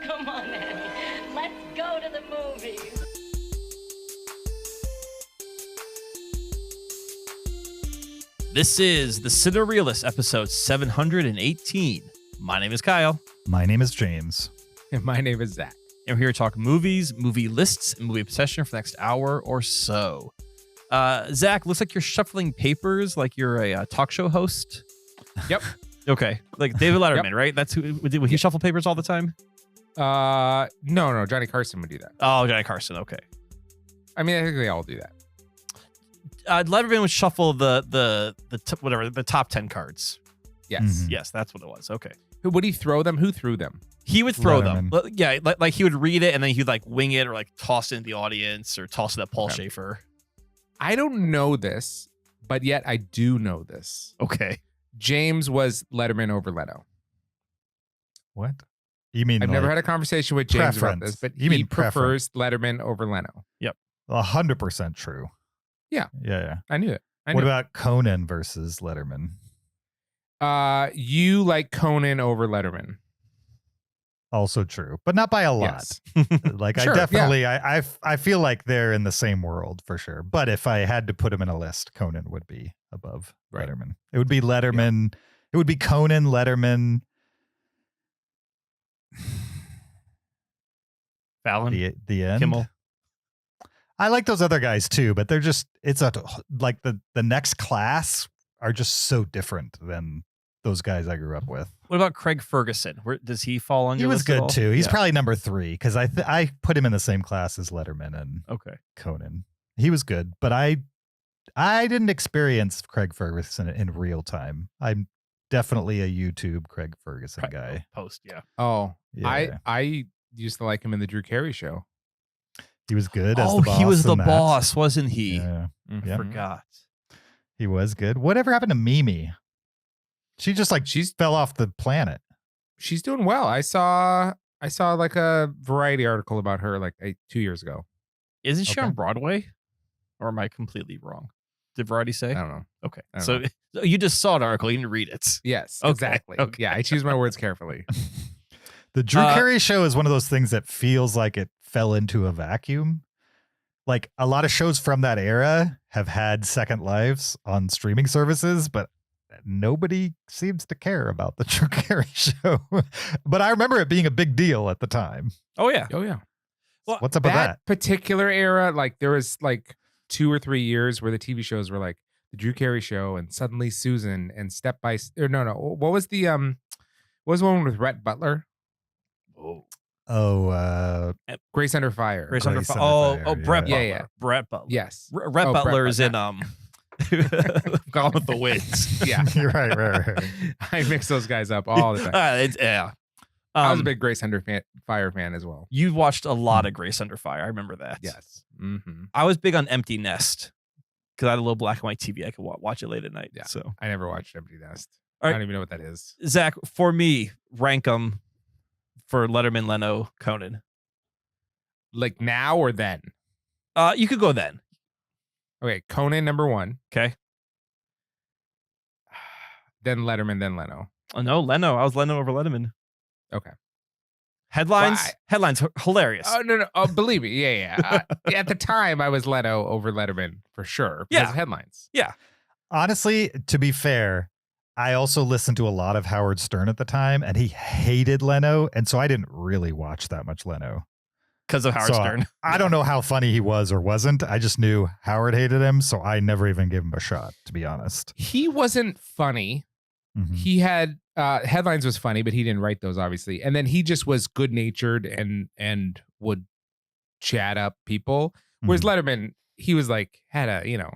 Come on, Annie. Let's go to the movies. This is the Cinereelists, episode 718. My name is Kyle. My name is James. And my name is Zach. And we're here to talk movies, movie lists, and movie obsession for the next hour or so. Zach, looks like you're shuffling papers like you're a talk show host. Yep. Okay. Like David Letterman, Yep. right? That's who would he shuffle papers all the time? No, Johnny Carson would do that. Oh, Johnny Carson. Okay. I mean, I think they all do that. Letterman would shuffle the top 10 cards. Yes. Mhm. Yes, that's what it was. Okay. Who would he throw them? Who threw them? He would throw them. Letterman. Yeah, like he would read it and then he'd like wing it or like toss it in the audience or toss it at Paul Okay. Schaefer. I don't know this, but yet I do know this. Okay. James was Letterman over Leno. What? You mean I've never had a conversation with James about this, preference. but You he mean prefers Letterman over Leno. 100% true. Yeah. Yeah. I knew it. What about Conan versus Letterman? You like Conan over Letterman? Also true, but not by a lot. Yes. Like Sure, I definitely, I feel like they're in the same world for sure. But if I had to put them in a list, Conan would be above Right. Letterman. It would be Letterman. It would be Conan, Letterman, Fallon. the end. Kimmel. I like those other guys too, but they're just like the next class are just so different than those guys I grew up with. What about Craig Ferguson? Where does he fall on He your was list at all? good too. He's Yeah. probably number 3 because I put him in the same class as Letterman and Okay. Conan. He was good, but I didn't experience Craig Ferguson in real time. I'm definitely a YouTube Craig Ferguson guy. Post, yeah. Oh, Yeah. I used to like him in the Drew Carey show. He was good as Oh, the boss. he was the in that. boss, wasn't he? Yeah, Mhm. Yeah. Forgot. he was good. Whatever happened to Mimi? She just fell off the planet. She's doing well. I saw like a Variety article about her like 2 years ago. Isn't she Okay. on Broadway? Or am I completely wrong? Did Variety say? I don't know. Okay. I don't So so you just saw an article, you didn't read it. Yes, Okay, exactly. okay. Yeah, I choose my words carefully. The Drew Carey show is one of those things that feels like it fell into a vacuum. Like a lot of shows from that era have had second lives on streaming services, but nobody seems to care about the Drew Carey show. But I remember it being a big deal at the time. Oh yeah. Oh yeah. Well, What's up with that? particular era, like there was like 2 or 3 years where the TV shows were like the Drew Carey show and Suddenly Susan and Step by no. What was the what was the one with Rhett Butler? Oh, Grace Under Fire. Grace Under Grace Fire. Under Oh, Fire, Brett yeah. Butler. Yeah. Brett Butler. Yes. Rhett Oh, Brett Butler is in Butler. Gone with the Winds. Yeah. you're right. I mix those guys up all the time. Yeah. I was a big Grace Under Fire fan as well. You watched a lot of Grace Under Fire. I remember that. Yes. Mm-hmm. I was big on Empty Nest because I had a little black and white TV. I could watch it late at night. Yeah. So, I never watched Empty Nest. All right. I don't even know what that is. Zach, for me, rank them for Letterman, Leno, Conan. Like now or then? You could go then. Okay, Conan number 1, Okay. then Letterman, then Leno. Oh no, Leno. I was Leno over Letterman. Okay. Headlines. Why? Headlines. Hilarious. Oh no! Oh, believe me, yeah. At the time, I was Leno over Letterman for sure. Because Yeah. of headlines. Honestly, to be fair, I also listened to a lot of Howard Stern at the time, and he hated Leno, and so I didn't really watch that much Leno. Because of Howard So, Stern. I don't know how funny he was or wasn't. I just knew Howard hated him, so I never even gave him a shot, to be honest. He wasn't funny. Mhm. He had headlines was funny, but he didn't write those obviously. And then he just was good natured and would chat up people. Whereas Letterman, he was like had a He had a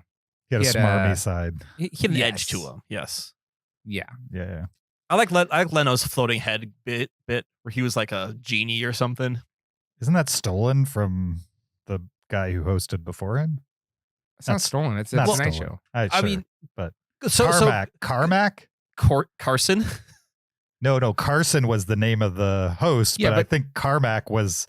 he had smarmy a- side. He had an edge Yes. to him. Yes. yeah. Yeah. I like Leno's floating head bit where he was like a genie or something. Isn't that stolen from the guy who hosted before him? It's not That's stolen. It's a Not Tonight stolen. Show. I I mean, but so Carmack? Carson. No, Carson was the name of the host, Yeah, but I but- think Carmack was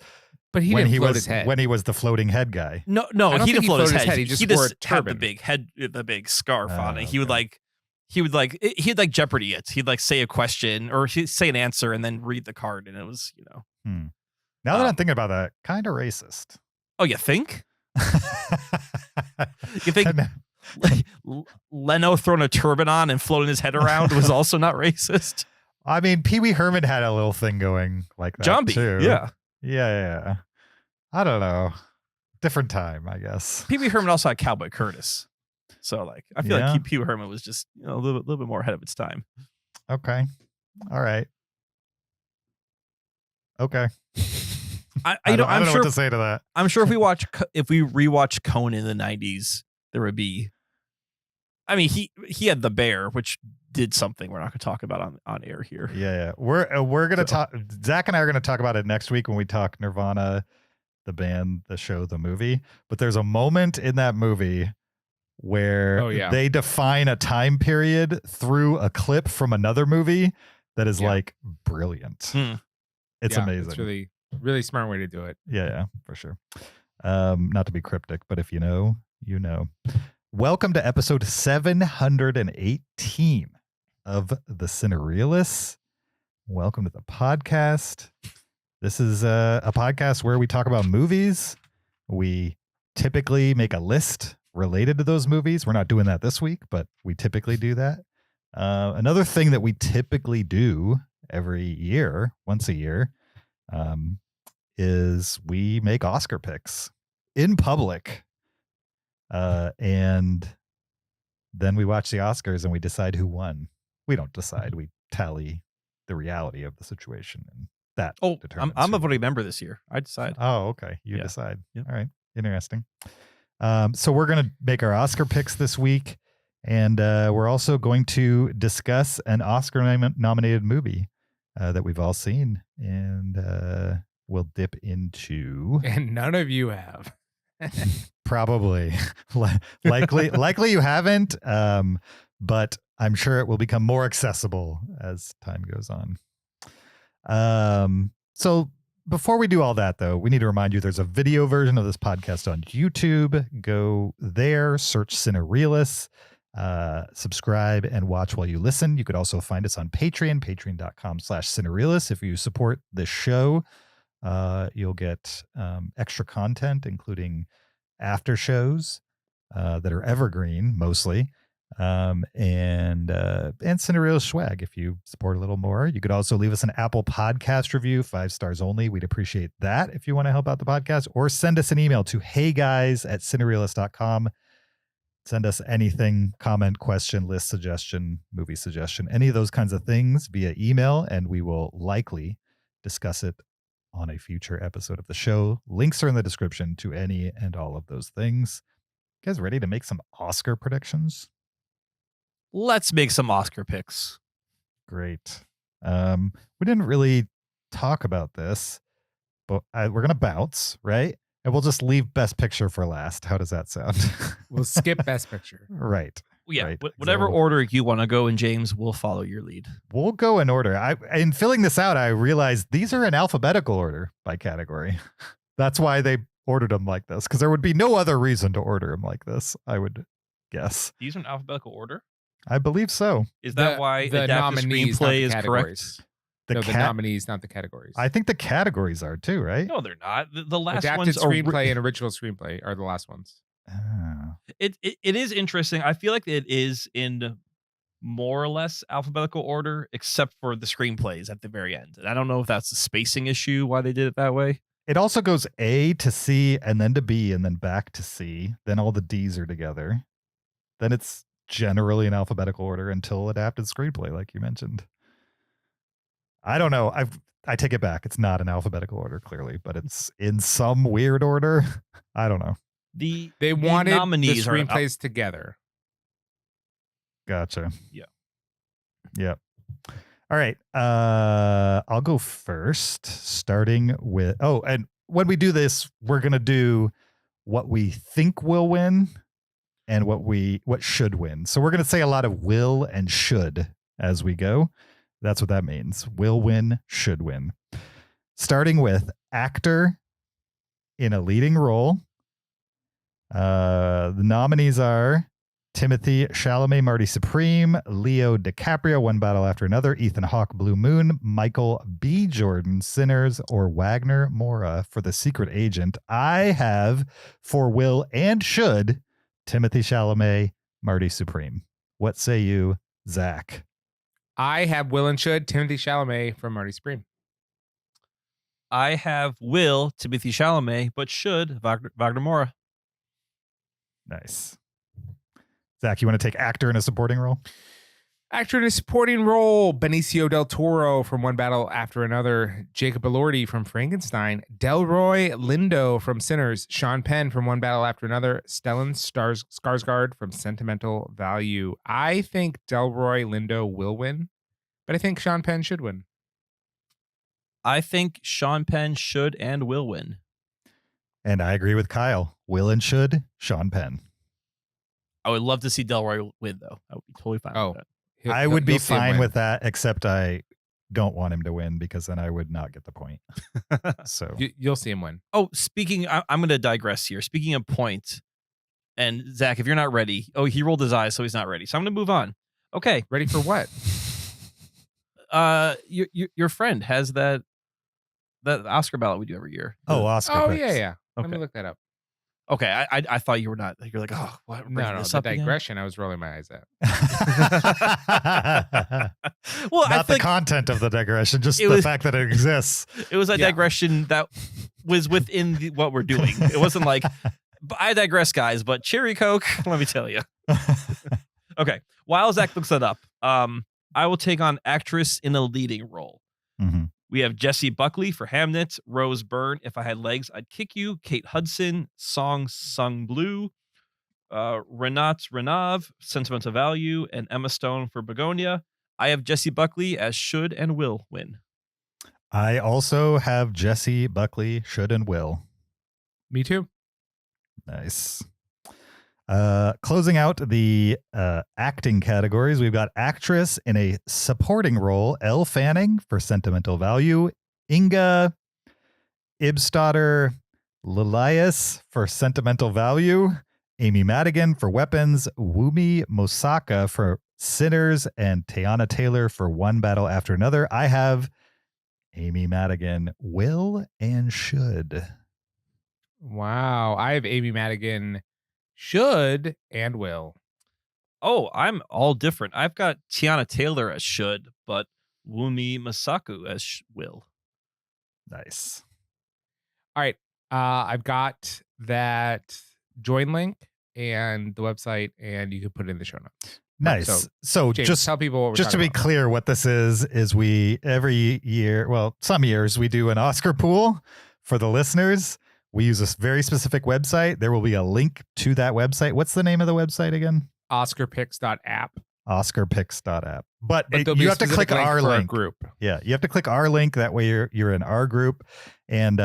But he when didn't he float was his head. when he was the floating head guy. No, I don't he think didn't he float his floated his head. head. He just wore a had the turban. big scarf on it. Oh, He would okay. he'd like Jeopardy it. He'd like say a question or he'd say an answer and then read the card, and it was, Hmm. Now that I'm thinking about that, kind of racist. Oh, you think? You think Leno throwing a turban on and floating his head around was also not racist? I mean, Pee Wee Herman had a little thing going like that Jumpy, too. yeah. Yeah. I don't know. Different time, I guess. Pee Wee Herman also had Cowboy Curtis. So, like, I feel Yeah. like Pee Wee Herman was just a little bit more ahead of its time. Okay. All right. Okay. I'm don't know sure what to say to that. I'm sure if we rewatch Conan in the 90s, there would be. I mean, he had the bear, which did something we're not going to talk about on air here. Yeah. We're gonna talk. Zach and I are gonna talk about it next week when we talk Nirvana, the band, the show, the movie. But there's a moment in that movie where they define a time period through a clip from another movie that is like brilliant. It's amazing. It's really, really smart way to do it. Yeah, for sure. Not to be cryptic, but if you know, you know. Welcome to episode 718 of the Cinereelists. Welcome to the podcast. This is a podcast where we talk about movies. We typically make a list related to those movies. We're not doing that this week, but we typically do that. Another thing that we typically do every year, once a year, is we make Oscar picks in public. And then we watch the Oscars and we decide who won. We don't decide. We tally the reality of the situation. And that determines. I'm a voting member this year. I decide. Oh, okay. You decide. Yep. All right. Interesting. So we're going to make our Oscar picks this week. And we're also going to discuss an Oscar-nominated movie that we've all seen. And we'll dip into... And none of you have. Probably. likely you haven't, but I'm sure it will become more accessible as time goes on. So before we do all that, though, we need to remind you there's a video version of this podcast on YouTube. Go there, search Cinereelists, subscribe and watch while you listen. You could also find us on Patreon, patreon.com/Cinereelists. If you support this show, you'll get extra content, including after shows that are evergreen mostly, and Cinereelist swag if you support a little more. You could also leave us an Apple Podcast review, 5 stars only. We'd appreciate that if you want to help out the podcast, or send us an email to heyguys@cinereelist.com. Send us anything, comment, question, list suggestion, movie suggestion, any of those kinds of things via email, and we will likely discuss it on a future episode of the show. Links are in the description to any and all of those things. You guys ready to make some Oscar predictions? Let's make some Oscar picks. Great. We didn't really talk about this, but we're going to bounce, right? And we'll just leave Best Picture for last. How does that sound? We'll skip Best Picture. Right. Yeah, right. Whatever order you want to go in, James, we'll follow your lead. We'll go in order. In filling this out, I realized these are in alphabetical order by category. That's why they ordered them like this, because there would be no other reason to order them like this, I would guess. These are in alphabetical order? I believe so. Is that why the adapted nominees, screenplay is categories. correct? The nominees, not the categories. I think the categories are too, right? No, they're not. The last adapted ones screenplay and original screenplay are the last ones. Oh. It is interesting. I feel like it is in more or less alphabetical order, except for the screenplays at the very end. And I don't know if that's a spacing issue, why they did it that way. It also goes A to C and then to B and then back to C. Then all the D's are together. Then it's generally in alphabetical order until adapted screenplay, like you mentioned. I don't know. I take it back. It's not in alphabetical order, clearly, but it's in some weird order. I don't know. They wanted the screenplays together. Gotcha. Yeah. Yep. All right. I'll go first, starting with. Oh, and when we do this, we're gonna do what we think will win and what should win. So we're gonna say a lot of will and should as we go. That's what that means. Will win, should win. Starting with actor in a leading role. The nominees are Timothy Chalamet, Marty Supreme, Leo DiCaprio, One Battle After Another, Ethan Hawke, Blue Moon, Michael B. Jordan, Sinners, or Wagner Moura for The Secret Agent. I have, for will and should, Timothy Chalamet, Marty Supreme. What say you, Zach? I have will and should Timothy Chalamet from Marty Supreme. I have will Timothy Chalamet, but should Wagner Moura. Nice. Zach, you want to take actor in a supporting role? Actor in a supporting role, Benicio del Toro from One Battle After Another, Jacob Elordi from Frankenstein, Delroy Lindo from Sinners, Sean Penn from One Battle After Another, Stellan Skarsgård from Sentimental Value. I think Delroy Lindo will win, but I think Sean Penn should win. I think Sean Penn should and will win. And I agree with Kyle. Will and should, Sean Penn. I would love to see Delroy win, though. I would be totally fine with that. I would be fine with that, except I don't want him to win because then I would not get the point. So you'll see him win. Oh, I'm going to digress here. Speaking of point, and Zach, if you're not ready, he rolled his eyes, so he's not ready. So I'm going to move on. Okay. Ready for what? Your friend has that Oscar ballot we do every year. Oscar. Oh, picks. yeah. Okay. Let me look that up. Okay, I thought you were not. You're like, oh, what? No, the digression. I was rolling my eyes at. Well, not the content of the digression, just the fact that it exists. It was a digression that was within what we're doing. It wasn't like, I digress, guys, but Cherry Coke, let me tell you. Okay, while Zach looks that up, I will take on actress in a leading role. Mm-hmm. We have Jessie Buckley for Hamnet, Rose Byrne, If I Had Legs, I'd Kick You, Kate Hudson, Song Sung Blue, Renat Renav, Sentimental Value, and Emma Stone for Begonia. I have Jessie Buckley as should and will win. I also have Jessie Buckley, should and will. Me too. Nice. Closing out the acting categories, we've got actress in a supporting role, Elle Fanning for Sentimental Value, Inga Ibstadter Lilias for Sentimental Value, Amy Madigan for Weapons, Wumi Mosaka for Sinners, and Teyana Taylor for One Battle After Another. I have Amy Madigan, will and should. Wow. I have Amy Madigan, should and will. Oh, I'm all different. I've got Teyana Taylor as should, but Wumi Masaku as will. Nice. All right. I've got that join link and the website, and you can put it in the show notes. Nice. So James, just tell people what we're just to be about. clear, what this is we every year, well, some years we do an Oscar pool for the listeners. We use a very specific website. There will be a link to that website. What's the name of the website again? OscarPicks.app. OscarPicks.app. But you have to click our link. Group. Yeah, you have to click our link. That way you're in our group. And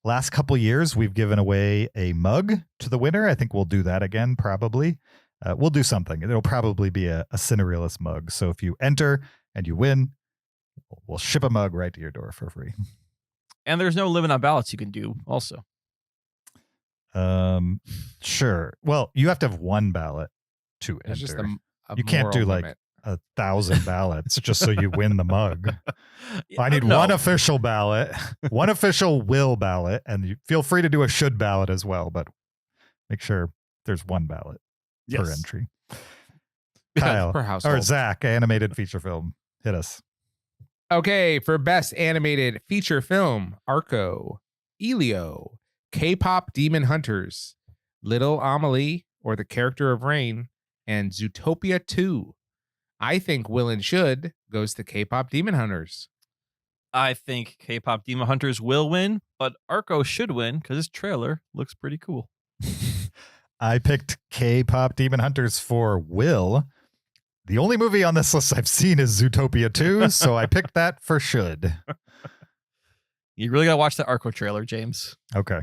last couple years, we've given away a mug to the winner. I think we'll do that again, probably. We'll do something. It'll probably be a Cinereelists mug. So if you enter and you win, we'll ship a mug right to your door for free. And there's no limit on ballots you can do also. Sure. Well, you have to have one ballot to It's just enter. a You can't do moral like limit. 1,000 ballots just so you win the mug. I need No. one official ballot, one official will ballot, and you feel free to do a should ballot as well, but make sure there's one ballot per Yes. entry. Kyle, per household. or Zach, animated feature film. Hit us. Okay, for best animated feature film, Arco, Elio, K-pop Demon Hunters, Little Amelie, or The Character of Rain, and Zootopia 2. I think will and should goes to K-pop Demon Hunters. I think K-pop Demon Hunters will win, but Arco should win because his trailer looks pretty cool. I picked K-pop Demon Hunters for will. The only movie on this list I've seen is Zootopia 2, so I picked that for should. You really got to watch the Arco trailer, James. Okay.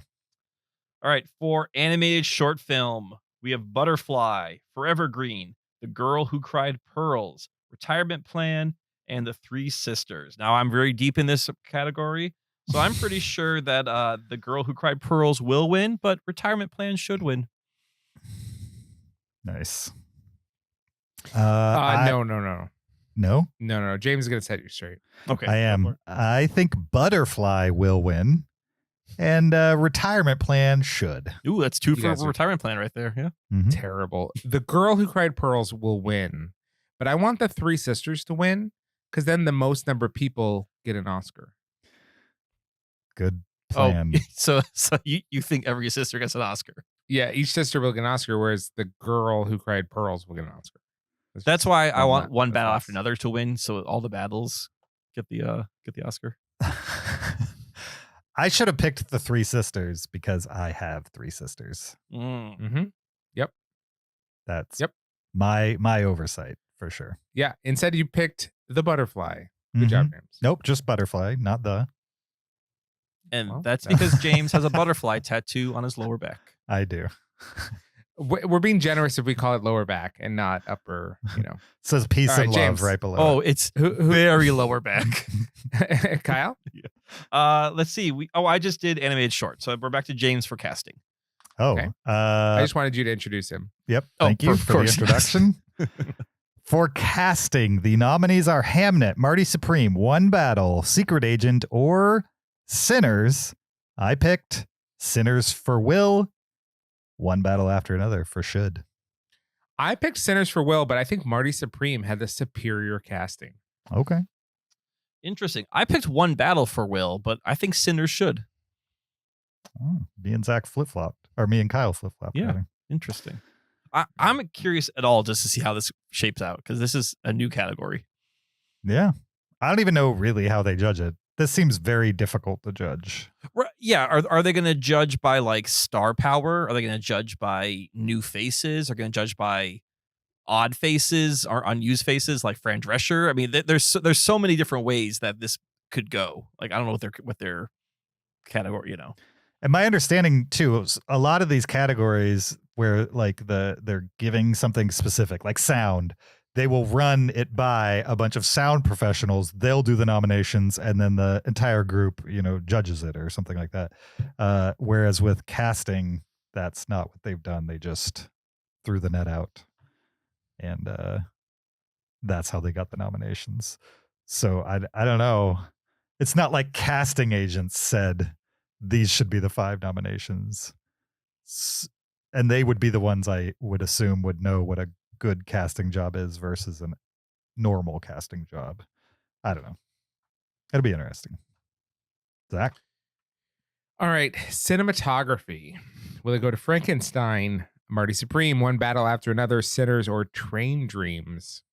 All right, for animated short film, we have Butterfly, Forever Green, The Girl Who Cried Pearls, Retirement Plan, and The Three Sisters. Now, I'm very deep in this category, so I'm pretty sure that The Girl Who Cried Pearls will win, but Retirement Plan should win. Nice. No. No? James is going to set you straight. Okay. I am. I think Butterfly will win, and Retirement Plan should. Ooh, that's 2 You for guys are- retirement plan right there. Yeah. Mhm. Terrible. The Girl Who Cried Pearls will win, but I want the Three Sisters to win because then the most number of people get an Oscar. Good plan. So you think every sister gets an Oscar? Yeah, each sister will get an Oscar, whereas the Girl Who Cried Pearls will get an Oscar. That's why I want one battle that's- after another to win, so all the battles get the Oscar. I should have picked the Three Sisters because I have 3 sisters. Mm. Mm-hmm. That's Yep. my oversight for sure. Yeah. Instead, you picked the Butterfly. Good job, Mhm. James. Nope, just Butterfly, not the. And Well, that's because James has a butterfly tattoo on his lower back. I do. We're being generous if we call it lower back and not upper. It says peace All right, and James. love right below. Oh, it's very lower back. Kyle. Let's see. I just did animated short, so we're back to James for casting. Okay. I just wanted you to introduce him. Yep. Oh, Thank you of for the course. introduction. For casting, the nominees are Hamnet, Marty Supreme, One Battle, Secret Agent, or Sinners. I picked Sinners for Will, One Battle After Another for Should. I picked Sinners for Will, but I think Marty Supreme had the superior casting. Okay. Interesting. I picked One Battle for Will, but I think Sinners should. Oh, me and Zach flip-flopped. Or me and Kyle flip-flopped. Yeah. rather. Interesting. I'm curious at all just to see how this shapes out because this is a new category. Yeah. I don't even know really how they judge it. This seems very difficult to judge. Yeah. Are they going to judge by like star power? Are they going to judge by new faces? Are they going to judge by odd faces or unused faces like Fran Drescher? I mean, there's so many different ways that this could go. Like, I don't know what their category, And my understanding too is a lot of these categories where like they're giving something specific, like sound, they will run it by a bunch of sound professionals. They'll do the nominations, and then the entire group, judges it or something like that. Whereas with casting, that's not what they've done. They just threw the net out, and that's how they got the nominations. So I don't know. It's not like casting agents said these should be the 5 nominations. And they would be the ones I would assume would know what a good casting job is versus a normal casting job. I don't know. It'll be interesting. Zach? All right. Cinematography. Will it go to Frankenstein, Marty Supreme, One Battle After Another, Sinners, or Train Dreams?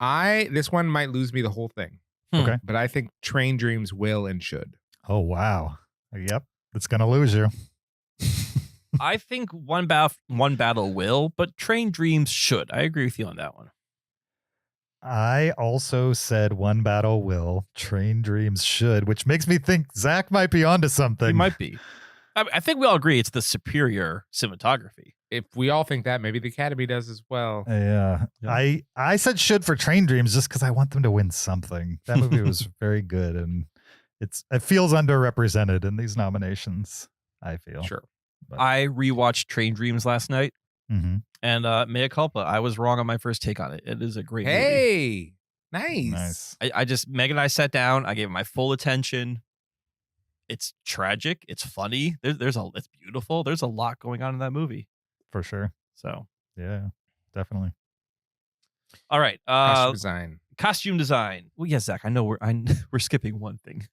This one might lose me the whole thing. Okay. But I think Train Dreams will and should. Oh, wow. Yep. It's going to lose you. I think One Battle will, but Train Dreams should. I agree with you on that one. I also said One Battle will, Train Dreams should, which makes me think Zach might be onto something. It might be. I think we all agree it's the superior cinematography. If we all think that, maybe the Academy does as well. Yeah. I said should for Train Dreams just because I want them to win something. That movie was very good, and it feels underrepresented in these nominations, I feel. Sure. But- I rewatched Train Dreams last night, Mhm. and mea culpa, I was wrong on my first take on it. It is a great movie. Hey, nice. Nice. I just, Megan and I sat down. I gave it my full attention. It's tragic. It's funny. It's beautiful. There's a lot going on in that movie. For sure. So, Yeah, definitely. all right. Costume design. Costume design. Well, yes, Zach. I know we're skipping one thing.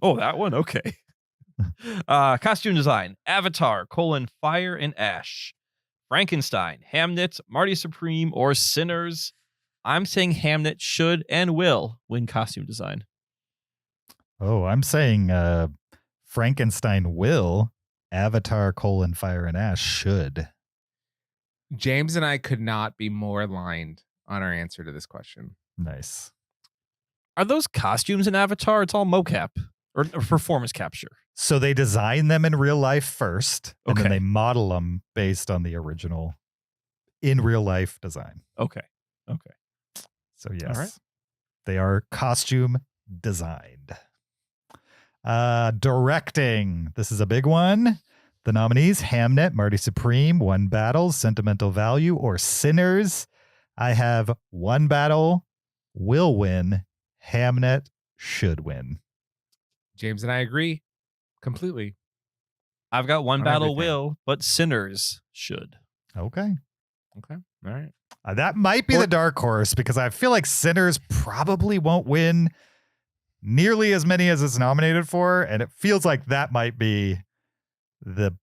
Oh, that one. Okay. Costume design. Avatar: Fire and Ash. Frankenstein, Hamnet, Marty Supreme, or Sinners. I'm saying Hamnet should and will win costume design. Oh, I'm saying Frankenstein will. Avatar: Fire and Ash should. James and I could not be more aligned on our answer to this question. Nice. Are those costumes in Avatar? It's all mocap or performance capture. So they design them in real life first, and then Okay. they model them based on the original in real life design. Okay. So yes, right. they are costume designed. Directing. This is a big one. The nominees, Hamnet, Marty Supreme, One Battle, Sentimental Value, or Sinners. I have One Battle will win. Hamnet should win. James and I agree completely. I've got One On Battle everything. will, but Sinners should. Okay. Okay. All right. That might be the dark horse because I feel like Sinners probably won't win nearly as many as it's nominated for, and it feels like that might be the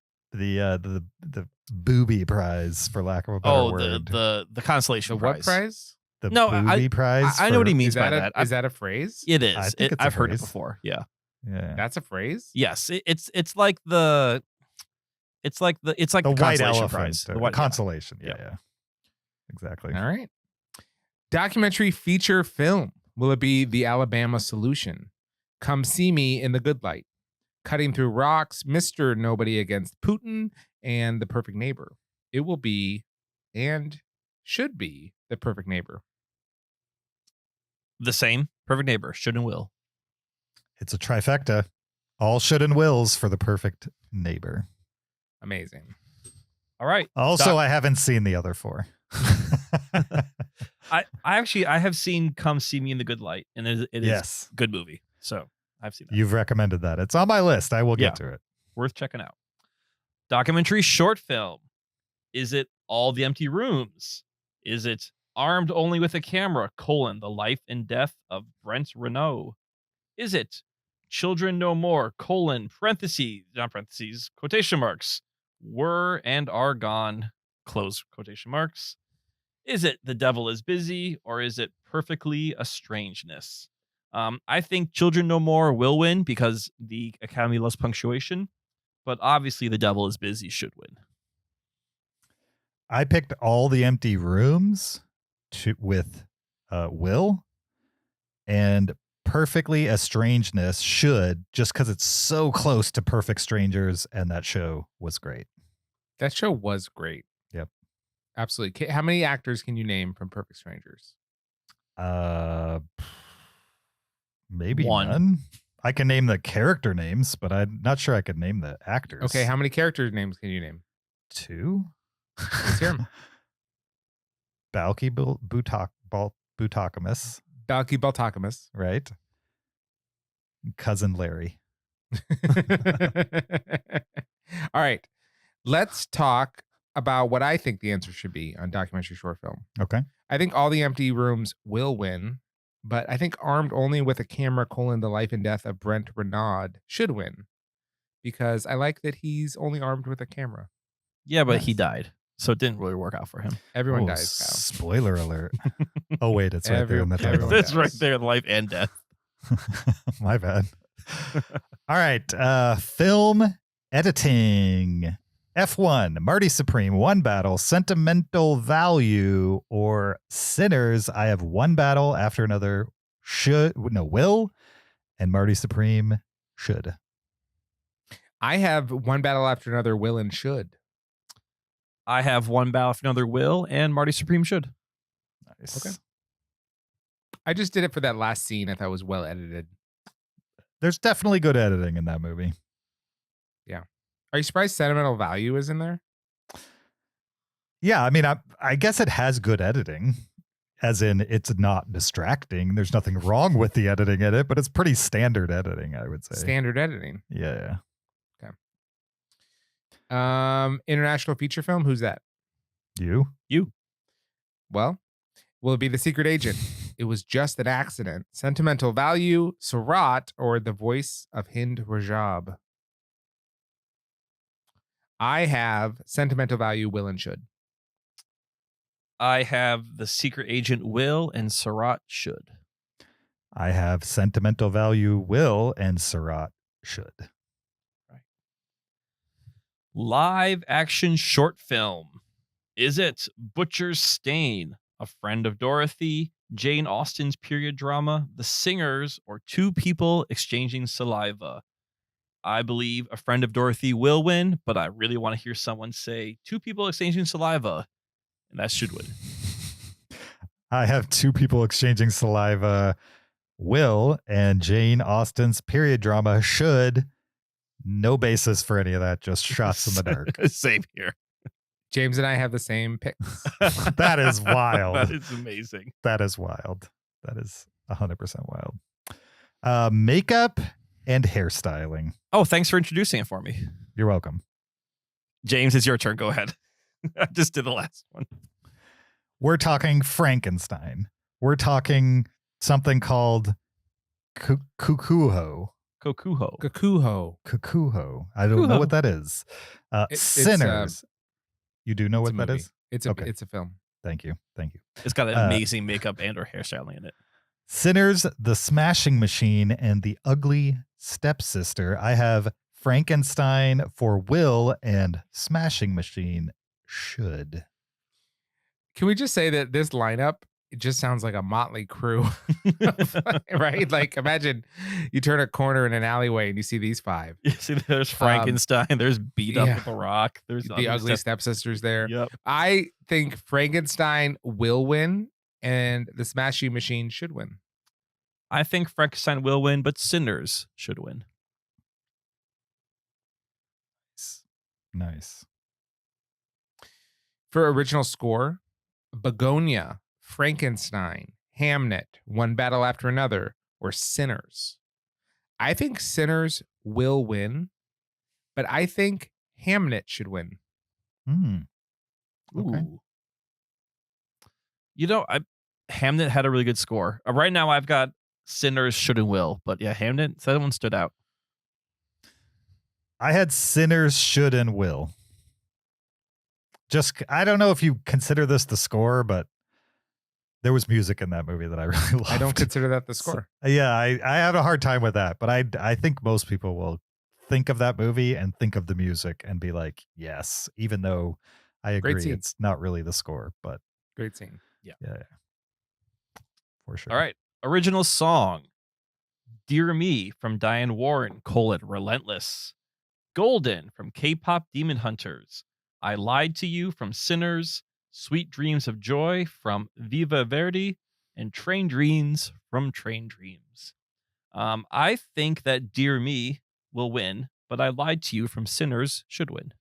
booby prize, for lack of a better word. The consolation The prize. what prize? The No, booby prize. I know what he means Is that by a, that. is that a phrase? It is. I think it's a I've heard it phrase. before. Yeah. Yeah. That's a phrase? Yes. It's like the The white consolation elephant. prize. Or The white consolation. Yeah. Yeah. Exactly. All right. Documentary feature film. Will it be The Alabama Solution? Come See Me in the Good Light. Cutting Through Rocks, Mr. Nobody Against Putin, and The Perfect Neighbor. It will be and should be The Perfect Neighbor. The same. Perfect Neighbor. Should and will. It's a trifecta. All should and wills for the perfect neighbor. Amazing. All right. Also, I haven't seen the other four. I have seen Come See Me in the Good Light, and it is Yes. a good movie. So I've seen that. You've recommended that. It's on my list. I will get to it. Worth checking out. Documentary short film. Is it All the Empty Rooms? Is it Armed Only with a Camera, the life and death of Brent Renault? Is it Children No More, parentheses, not parentheses, quotation marks, were and are gone, close quotation marks? Is it The Devil is Busy, or is it Perfectly a Strangeness? I think Children No More will win because the Academy loves punctuation, but obviously The Devil is Busy should win. I picked All the Empty Rooms with Will, and Perfectly a Strangeness should, just because it's so close to Perfect Strangers, and that show was great. That show was great. Yep. Absolutely. How many actors can you name from Perfect Strangers? Maybe One. none. I can name the character names, but I'm not sure I could name the actors. Okay, how many character names can you name? 2? Let's hear 'em. Balky Butakamus, Balky Baltakamus. right? Cousin Larry. All right. Let's talk about what I think the answer should be on documentary short film. Okay. I think All the Empty Rooms will win, but I think Armed Only with a Camera, the life and death of Brent Renaud should win because I like that he's only armed with a camera. Yeah, but he Yes. died, so it didn't really work out for him. Everyone Oh, dies, Kyle. spoiler alert. Oh, wait, it's right there in the title. Everyone That's right dies. there, life and death. My bad. All right. Film editing. F1, Marty Supreme, One Battle, Sentimental Value, or Sinners. I have One Battle after another will, and Marty Supreme should. I have One Battle After Another will and should. I have One Battle after another will, and Marty Supreme should. Nice. Okay. I just did it for that last scene. I thought it was well edited. There's definitely good editing in that movie. Are you surprised Sentimental Value is in there? Yeah, I mean, I guess it has good editing, as in it's not distracting. There's nothing wrong with the editing in it, but it's pretty standard editing, I would say. Standard editing. Yeah. International feature film. Who's that? You? Well, will it be The Secret Agent? It Was Just an Accident. Sentimental Value, Sirāt, or The Voice of Hind Rajab? I have Sentimental Value, will and should. I have The Secret Agent will, and Sirāt should. I have Sentimental Value will, and Sirāt should. Live action short film. Is it Butcher's Stain, A Friend of Dorothy, Jane Austen's period drama, The Singers, or Two People Exchanging Saliva? I believe A Friend of Dorothy will win, but I really want to hear someone say Two People Exchanging Saliva, and that should win. I have Two People Exchanging Saliva will, and Jane Austen's period drama should. No basis for any of that. Just shots in the dark. Same here. James and I have the same picks. That is wild. That is amazing. That is wild. That is 100% wild. Makeup and hairstyling. Oh, thanks for introducing it for me. You're welcome. James, it's your turn. Go ahead. I just did the last one. We're talking Frankenstein. We're talking something called Kukuho. Kokuho. I don't know what that is. It's, Sinners. You do know what that movie. is? It's a film. Thank you. It's got amazing makeup and or hairstyling in it. Sinners, The Smashing Machine, and The Ugly Stepsister. I have Frankenstein for Will and Smashing Machine should. Can we just say that this lineup, it just sounds like a motley crew, right? Like imagine you turn a corner in an alleyway and you see these five. You see, there's Frankenstein. There's Beat Up yeah. with a Rock. There's The Ugly Stepsisters there. Yep. I think Frankenstein will win and the Smashing Machine should win. I think Frankenstein will win, but Sinners should win. Nice. For original score, Begonia, Frankenstein, Hamnet, One Battle After Another, or Sinners. I think Sinners will win, but I think Hamnet should win. Okay. Ooh. You know, Hamnet had a really good score. Right now, I've got Sinners should and will, but yeah, Hamnet, that one stood out. I had Sinners should and will. Just, I don't know if you consider this the score, but there was music in that movie that I really loved. I don't consider that the score. So, yeah, I have a hard time with that, but I think most people will think of that movie and think of the music and be like, yes, even though I agree it's not really the score, but Great scene. Yeah. For sure. All right. Original song. Dear Me from Diane Warren, Relentless. Golden from K-Pop Demon Hunters. I Lied to You from Sinners. Sweet Dreams of Joy from Viva Verdi. And Train Dreams from Train Dreams. I think that Dear Me will win, but I Lied to You from Sinners should win.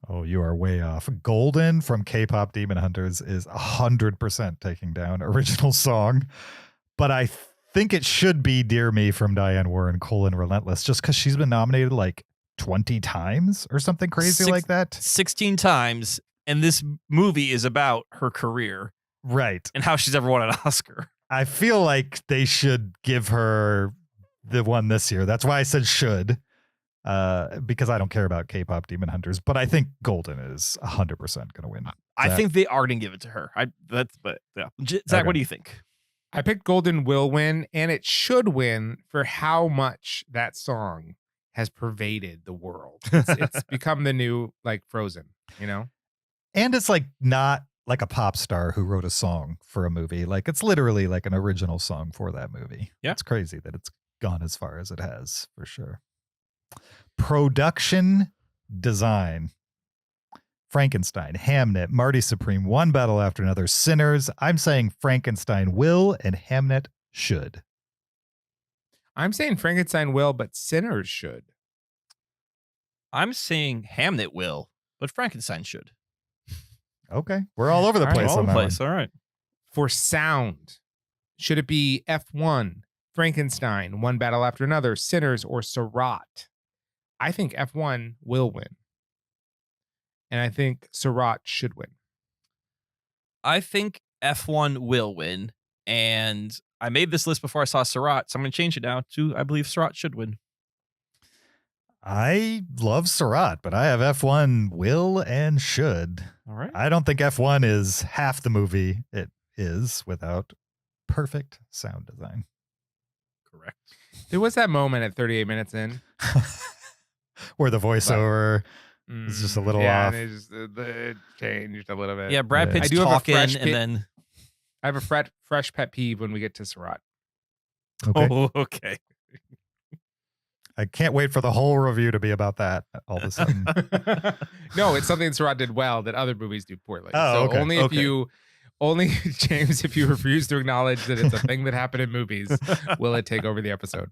Oh, you are way off. Golden from K-Pop Demon Hunters is 100% taking down original song, but I think it should be Dear Me from Diane Warren, Relentless, just because she's been nominated like 20 times or something crazy like that. 16 times, and this movie is about her career. Right. And how she's ever won an Oscar. I feel like they should give her the one this year. That's why I said should. Because I don't care about K-Pop Demon Hunters, but I think Golden is 100% going to win. I think they are going to give it to her. Zach, Okay. what do you think? I picked Golden will win, and it should win for how much that song has pervaded the world. It's become the new like Frozen, you know? And it's like not like a pop star who wrote a song for a movie. Like it's literally like an original song for that movie. Yeah. It's crazy that it's gone as far as it has, for sure. Production design. Frankenstein, Hamnet, Marty Supreme, One Battle After Another, Sinners. I'm saying Frankenstein will and Hamnet should. I'm saying Frankenstein will, but Sinners should. I'm saying Hamnet will, but Frankenstein should. Okay. We're all over the All right. place All on the that place. one. All right. For sound, should it be F1, Frankenstein, One Battle After Another, Sinners, or Sirāt? I think F1 will win. And I think Sirāt should win. I think F1 will win. And I made this list before I saw Sirāt, so I'm going to change it now to I believe Sirāt should win. I love Sirāt, but I have F1 will and should. All right. I don't think F1 is half the movie it is without perfect sound design. Correct. There was that moment at 38 minutes in. Where the voiceover is just a little yeah, off. and it changed a little bit. Yeah, Brad Yeah. Pitt's I do have a talking, fresh and then I have a fresh pet peeve when we get to Sirāt. Okay. oh, okay. I can't wait for the whole review to be about that all of a sudden. No, it's something Sirāt did well that other movies do poorly. Oh, so okay. only James, if you refuse to acknowledge that it's a thing that happened in movies, will it take over the episode?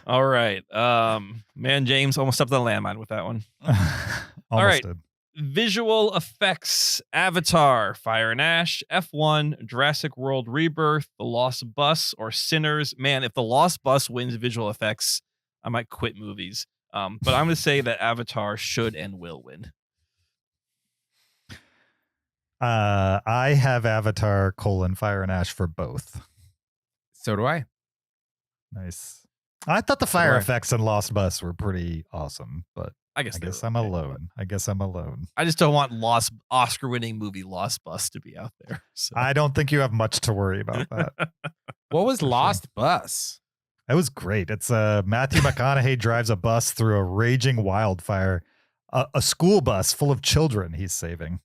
All right. Man, James almost stepped on the landmine with that one. Almost right. did. Visual effects: Avatar, Fire and Ash, F1, Jurassic World Rebirth, The Lost Bus, or Sinners. Man, if The Lost Bus wins visual effects, I might quit movies. But I'm going to say that Avatar should and will win. I have Avatar: Fire and Ash for both. So do I. Nice. I thought the fire do I. effects in Lost Bus were pretty awesome, but I guess I'm alone. I guess I'm alone. I just don't want Oscar-winning movie Lost Bus to be out there. So. I don't think you have much to worry about that. What was Lost Bus? That was great. It's Matthew McConaughey drives a bus through a raging wildfire, a school bus full of children he's saving.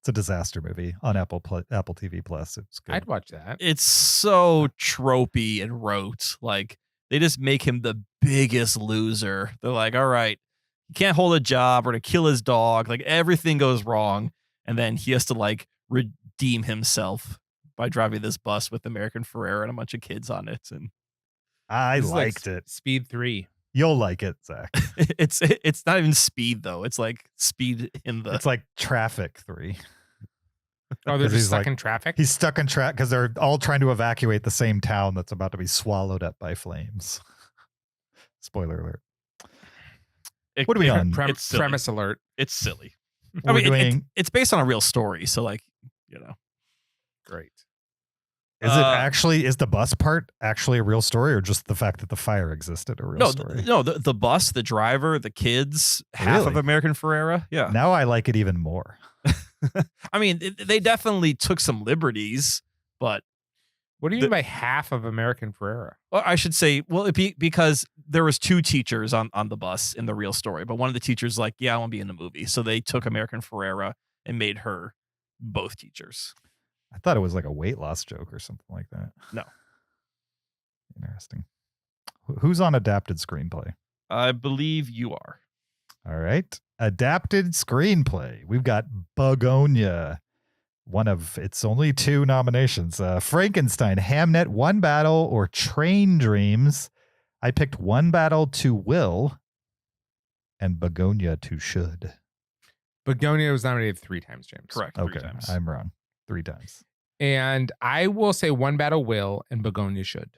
It's a disaster movie on Apple TV Plus. It's good. I'd watch that. It's so tropey and rote. Like, they just make him the biggest loser. They're like, all right, he can't hold a job or to kill his dog. Like, everything goes wrong. And then he has to like redeem himself by driving this bus with American Ferrera and a bunch of kids on it. And I This is like liked it. Speed 3. You'll like it, Zach. it's not even Speed though. It's like Speed in the. It's like Traffic 3. Oh, they're 'Cause just he's stuck like- in traffic? He's stuck in track because they're all trying to evacuate the same town that's about to be swallowed up by flames. Spoiler alert. What are we on? It's silly. Premise alert. It's silly. We're doing. It's based on a real story, so like, you know. Great. Is the bus part actually a real story, or just the fact that the fire existed a real story? The bus, the driver, the kids, half of Really? American Ferrera. Yeah. Now I like it even more. I mean, they definitely took some liberties, but What do you mean by half of American Ferrera? well, I should say, because there was two teachers on the bus in the real story, but one of the teachers like, yeah, I want to be in the movie. So they took American Ferrera and made her both teachers. I thought it was like a weight loss joke or something like that. No. Interesting. Who's on adapted screenplay? I believe you are. All right. Adapted screenplay. We've got Begonia. One of its only 2 nominations. Frankenstein, Hamnet, One Battle, or Train Dreams. I picked One Battle to Will and Begonia to Should. Begonia was nominated 3 times, James. Correct. Okay. 3 times. I'm wrong. 3 times. And I will say One Battle will and Begonia should.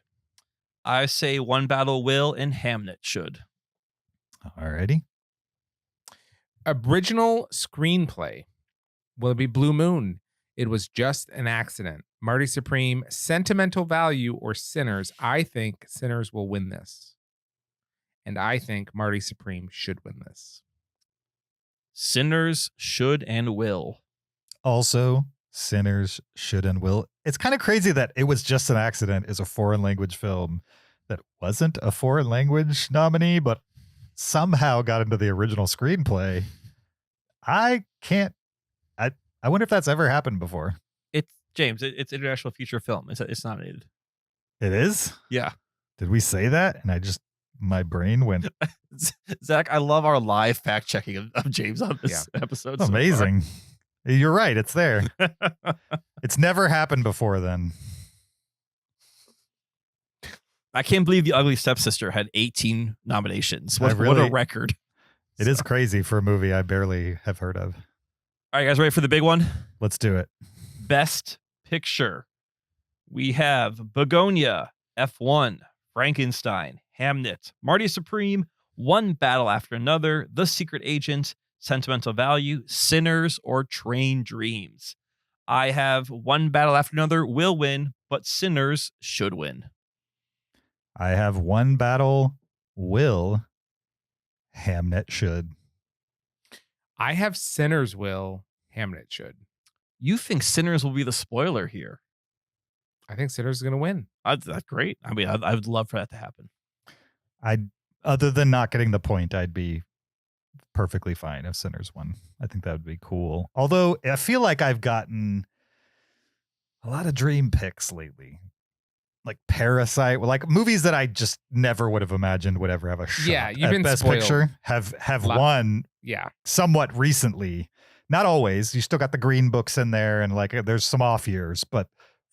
I say One Battle will and Hamnet should. All righty. Original screenplay. Will it be Blue Moon? It Was Just an Accident. Marty Supreme, Sentimental Value, or Sinners? I think Sinners will win this. And I think Marty Supreme should win this. Sinners should and will. Also, Sinners Should and Will. It's kind of crazy that It Was Just an Accident is a foreign language film that wasn't a foreign language nominee, but somehow got into the original screenplay. I wonder if that's ever happened before. It's James. It's international feature film. It's nominated. It is? Yeah. Did we say that? And my brain went Zach, I love our live fact checking of James on this episode. so far. amazing. You're right. It's there. It's never happened before then. I can't believe The Ugly Stepsister had 18 nominations. What a record. It is crazy for a movie I barely have heard of. All right, guys, ready for the big one? Let's do it. Best Picture. We have Begonia, F1, Frankenstein, Hamnet, Marty Supreme, One Battle After Another, The Secret Agent, Sentimental Value, Sinners, or Train Dreams. I have One Battle After Another will win, but Sinners should win. I have One Battle will. Hamnet should. I have Sinners will. Hamnet should. You think Sinners will be the spoiler here? I think Sinners is going to win. That's great. I mean, I would love for that to happen. Other than not getting the point, I'd be perfectly fine if Sinners won. I think that would be cool. Although I feel like I've gotten a lot of dream picks lately. Like Parasite, like movies that I just never would have imagined would ever have a shot. Yeah, you've at been Best spoiled. Picture have won Yeah. somewhat recently. Not always. You still got the Green Books in there, and like there's some off years, but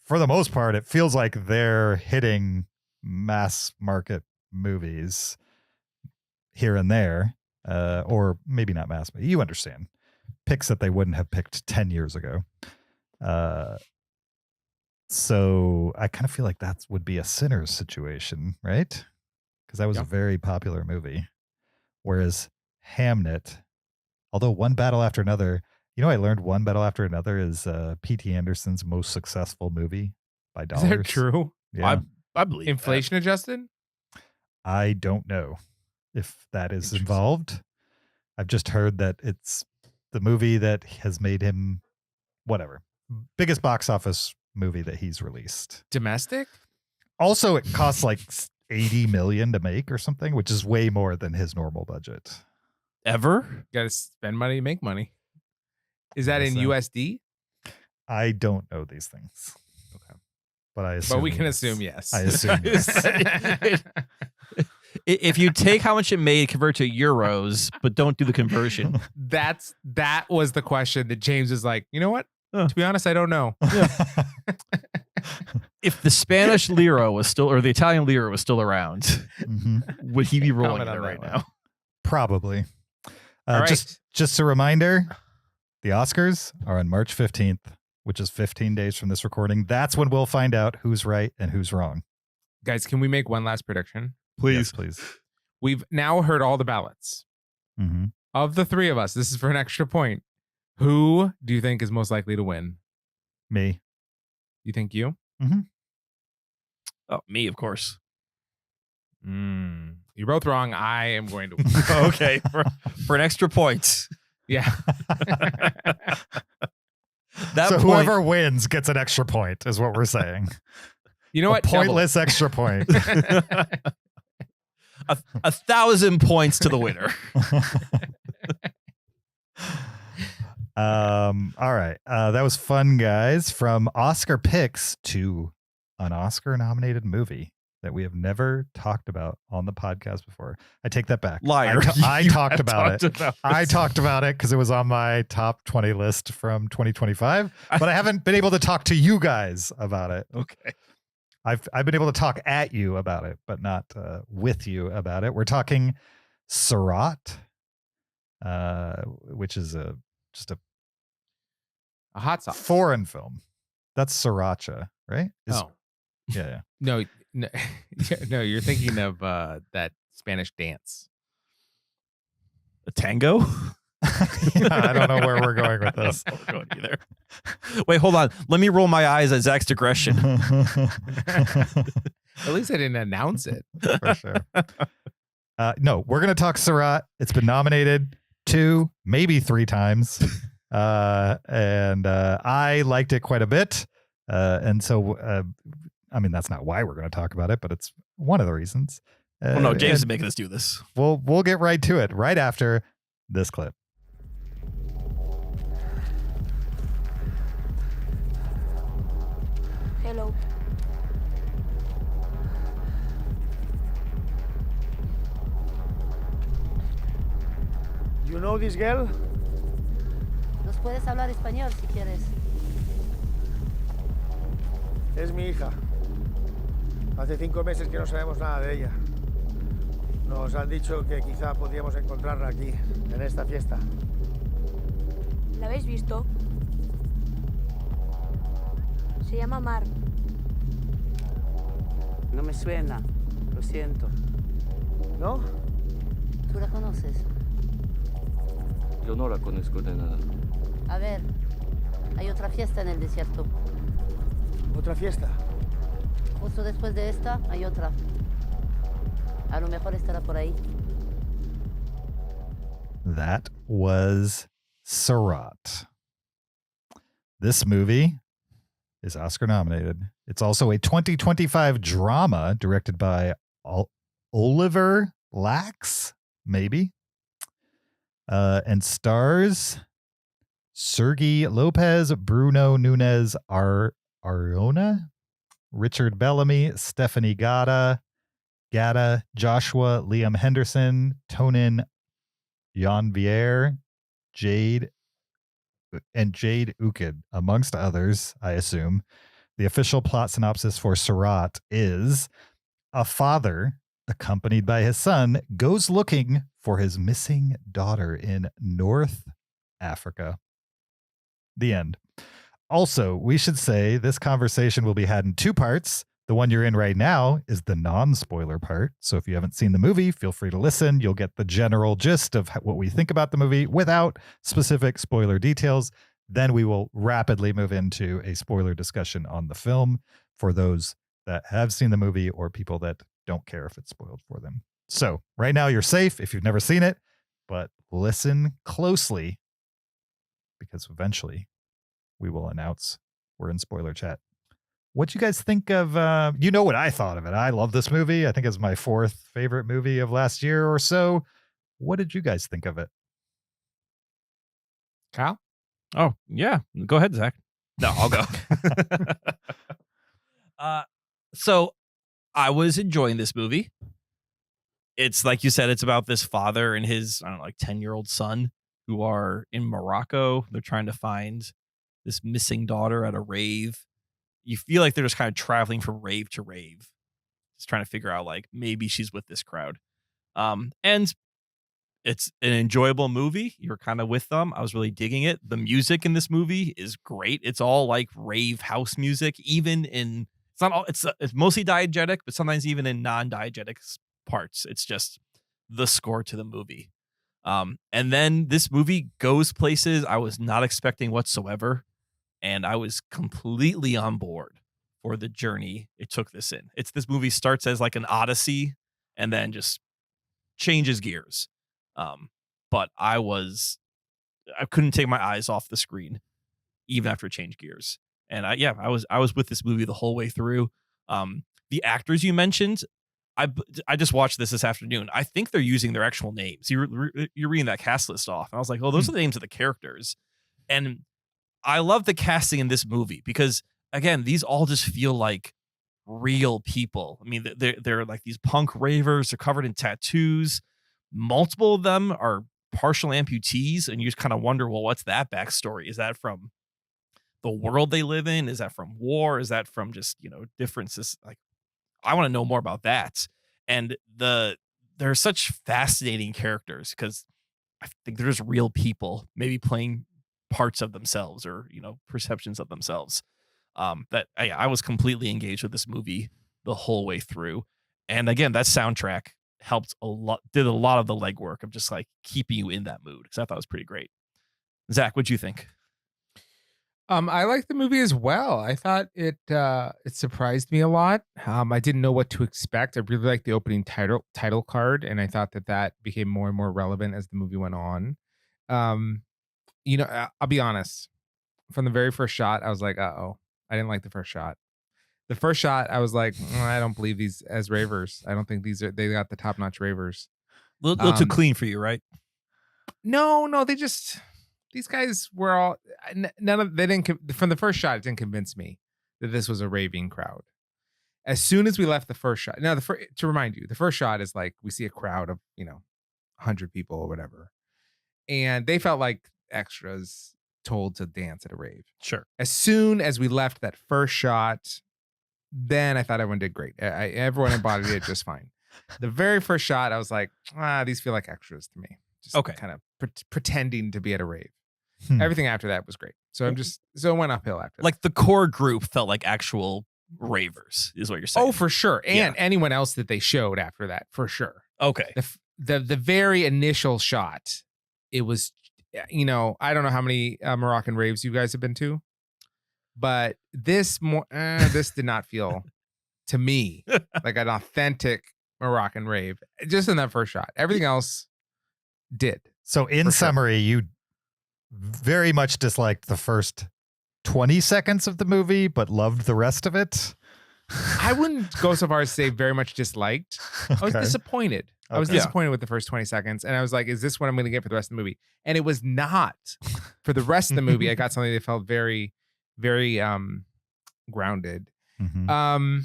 for the most part, it feels like they're hitting mass market movies here and there, or maybe not mass, but you understand. Picks that they wouldn't have picked 10 years ago. So I kind of feel like that would be a Sinners situation, right? Because that was a very popular movie. Whereas Hamnet, although One Battle After Another, I learned One Battle After Another is P.T. Anderson's most successful movie by dollars. Is that true? Yeah. I believe Inflation adjusted? I don't know if that is involved. I've just heard that it's the movie that has made him biggest box office movie that he's released. Domestic? Also, it costs like $80 million to make or something, which is way more than his normal budget. Ever? Got to spend money, make money. Is that in USD? I don't know these things. Okay. But I assume. But we can assume yes. I assume yes. If you take how much it made, convert to euros, but don't do the conversion. That was the question that James is like, you know what? To be honest, I don't know. If the Spanish lira was still, or the Italian lira was still around, would he be rolling in there right now? Probably. All right. Just a reminder, the Oscars are on March 15th, which is 15 days from this recording. That's when we'll find out who's right and who's wrong. Guys, can we make one last prediction? Please. Yes, please. We've now heard all the ballots. Mm-hmm. Of the three of us, this is for an extra point. Who do you think is most likely to win? Me. You think you? Mm-hmm. Oh, me, of course. You're both wrong. I am going to win. Okay. For an extra point. Yeah. So whoever wins gets an extra point, is what we're saying. You know what? Pointless extra point. 1,000 points to the winner. All right. That was fun, guys. From Oscar picks to an Oscar nominated movie that we have never talked about on the podcast before. I take that back. Liar. I talked about it. I talked about it because it was on my top 20 list from 2025, but I haven't been able to talk to you guys about it. Okay. I've been able to talk at you about it, but not with you about it. We're talking Sirāt, which is just a hot sauce. Foreign film. That's sriracha, right? Yeah. No, you're thinking of that Spanish dance. A tango? I don't know where we're going with this. I don't know where we're going either. Wait, hold on. Let me roll my eyes at Zach's digression. At least I didn't announce it. For sure. No, we're going to talk Sirāt. It's been nominated 2, maybe 3 times. And I liked it quite a bit. And so, I mean, that's not why we're going to talk about it, but it's one of the reasons. Well, no, James is making us do this. We'll get right to it right after this clip. Hello. You know this girl? ¿Nos puedes hablar español si quieres? Es mi hija. Hace 5 meses que no sabemos nada de ella. Nos han dicho que quizá podríamos encontrarla aquí, en esta fiesta. ¿La habéis visto? Se llama Mar. No me suena, lo siento. ¿No? ¿Tú la conoces? Yo no la conozco de nada. A ver, hay otra fiesta en el desierto. ¿Otra fiesta? Justo después de esta, hay otra. A lo mejor estará por ahí. That was Sirāt. This movie is Oscar nominated. It's also a 2025 drama directed by Oliver Lax, maybe, and stars Sergi Lopez, Bruno Nunez Arjona, Richard Bellamy, Stephanie Gata, Joshua Liam Henderson, Tonin Janvier, Jade Ukid, amongst others, I assume. The official plot synopsis for Sirāt is: a father accompanied by his son, goes looking for his missing daughter in North Africa. The end. Also, we should say this conversation will be had in 2 parts. The one you're in right now is the non-spoiler part. So if you haven't seen the movie, feel free to listen. You'll get the general gist of what we think about the movie without specific spoiler details. Then we will rapidly move into a spoiler discussion on the film for those that have seen the movie or people that don't care if it's spoiled for them. So right now you're safe if you've never seen it, but listen closely because eventually we will announce we're in spoiler chat. What you guys think of, you know what I thought of it. I love this movie. I think it's my 4th favorite movie of last year or so. What did you guys think of it? Kyle? Oh, yeah. Go ahead, Zach. No, I'll go. So I was enjoying this movie. It's like you said, it's about this father and his, 10-year-old son who are in Morocco. They're trying to find this missing daughter at a rave. You feel like they're just kind of traveling from rave to rave, just trying to figure out like maybe she's with this crowd. And it's an enjoyable movie. You're kind of with them. I was really digging it. The music in this movie is great. It's all like rave house music, even in it's mostly diegetic, but sometimes even in non-diegetic parts. It's just the score to the movie. And then this movie goes places I was not expecting whatsoever. And I was completely on board for the journey it took this in. This movie starts as like an odyssey and then just changes gears. But I couldn't take my eyes off the screen even after it changed gears. And I was with this movie the whole way through. The actors you mentioned, I just watched this afternoon. I think they're using their actual names. You're reading that cast list off, and I was like, oh, those are the names of the characters. And I love the casting in this movie because, again, these all just feel like real people. I mean, they're like these punk ravers. They're covered in tattoos. Multiple of them are partial amputees, and you just kind of wonder, well, what's that backstory? Is that from the world they live in? Is that from war? Is that from just, differences? Like, I want to know more about that. And they're such fascinating characters because I think they're just real people, maybe playing parts of themselves or, perceptions of themselves. That I was completely engaged with this movie the whole way through. And again, that soundtrack helped a lot, did a lot of the legwork of just like keeping you in that mood. Because I thought it was pretty great. Zach, what'd you think? I liked the movie as well. I thought it surprised me a lot. I didn't know what to expect. I really liked the opening title card, and I thought that became more and more relevant as the movie went on. I'll be honest. From the very first shot, I was like, uh-oh. I didn't like the first shot. The first shot, I was like, I don't believe these as ravers. I don't think they got the top-notch ravers. A little too clean for you, right? No, these guys were all from the first shot, it didn't convince me that this was a raving crowd. As soon as we left the first shot, now to remind you, the first shot is like we see a crowd of 100 people or whatever, and they felt like extras told to dance at a rave. Sure. As soon as we left that first shot, then I thought everyone did great. Everyone embodied it just fine. The very first shot, I was like, these feel like extras to me. Just kind of pretending to be at a rave. Everything after that was great. So it went uphill after that. Like the core group felt like actual ravers is what you're saying. Oh, for sure. And anyone else that they showed after that, for sure. Okay. The very initial shot, it was, I don't know how many Moroccan raves you guys have been to, but this did not feel to me like an authentic Moroccan rave just in that first shot. Everything else did. So in summary, you very much disliked the first 20 seconds of the movie, but loved the rest of it. I wouldn't go so far as to say very much disliked. I was disappointed. I was disappointed with the first 20 seconds. And I was like, is this what I'm going to get for the rest of the movie? And it was not. For the rest of the movie, I got something that felt very, very grounded. Mm-hmm.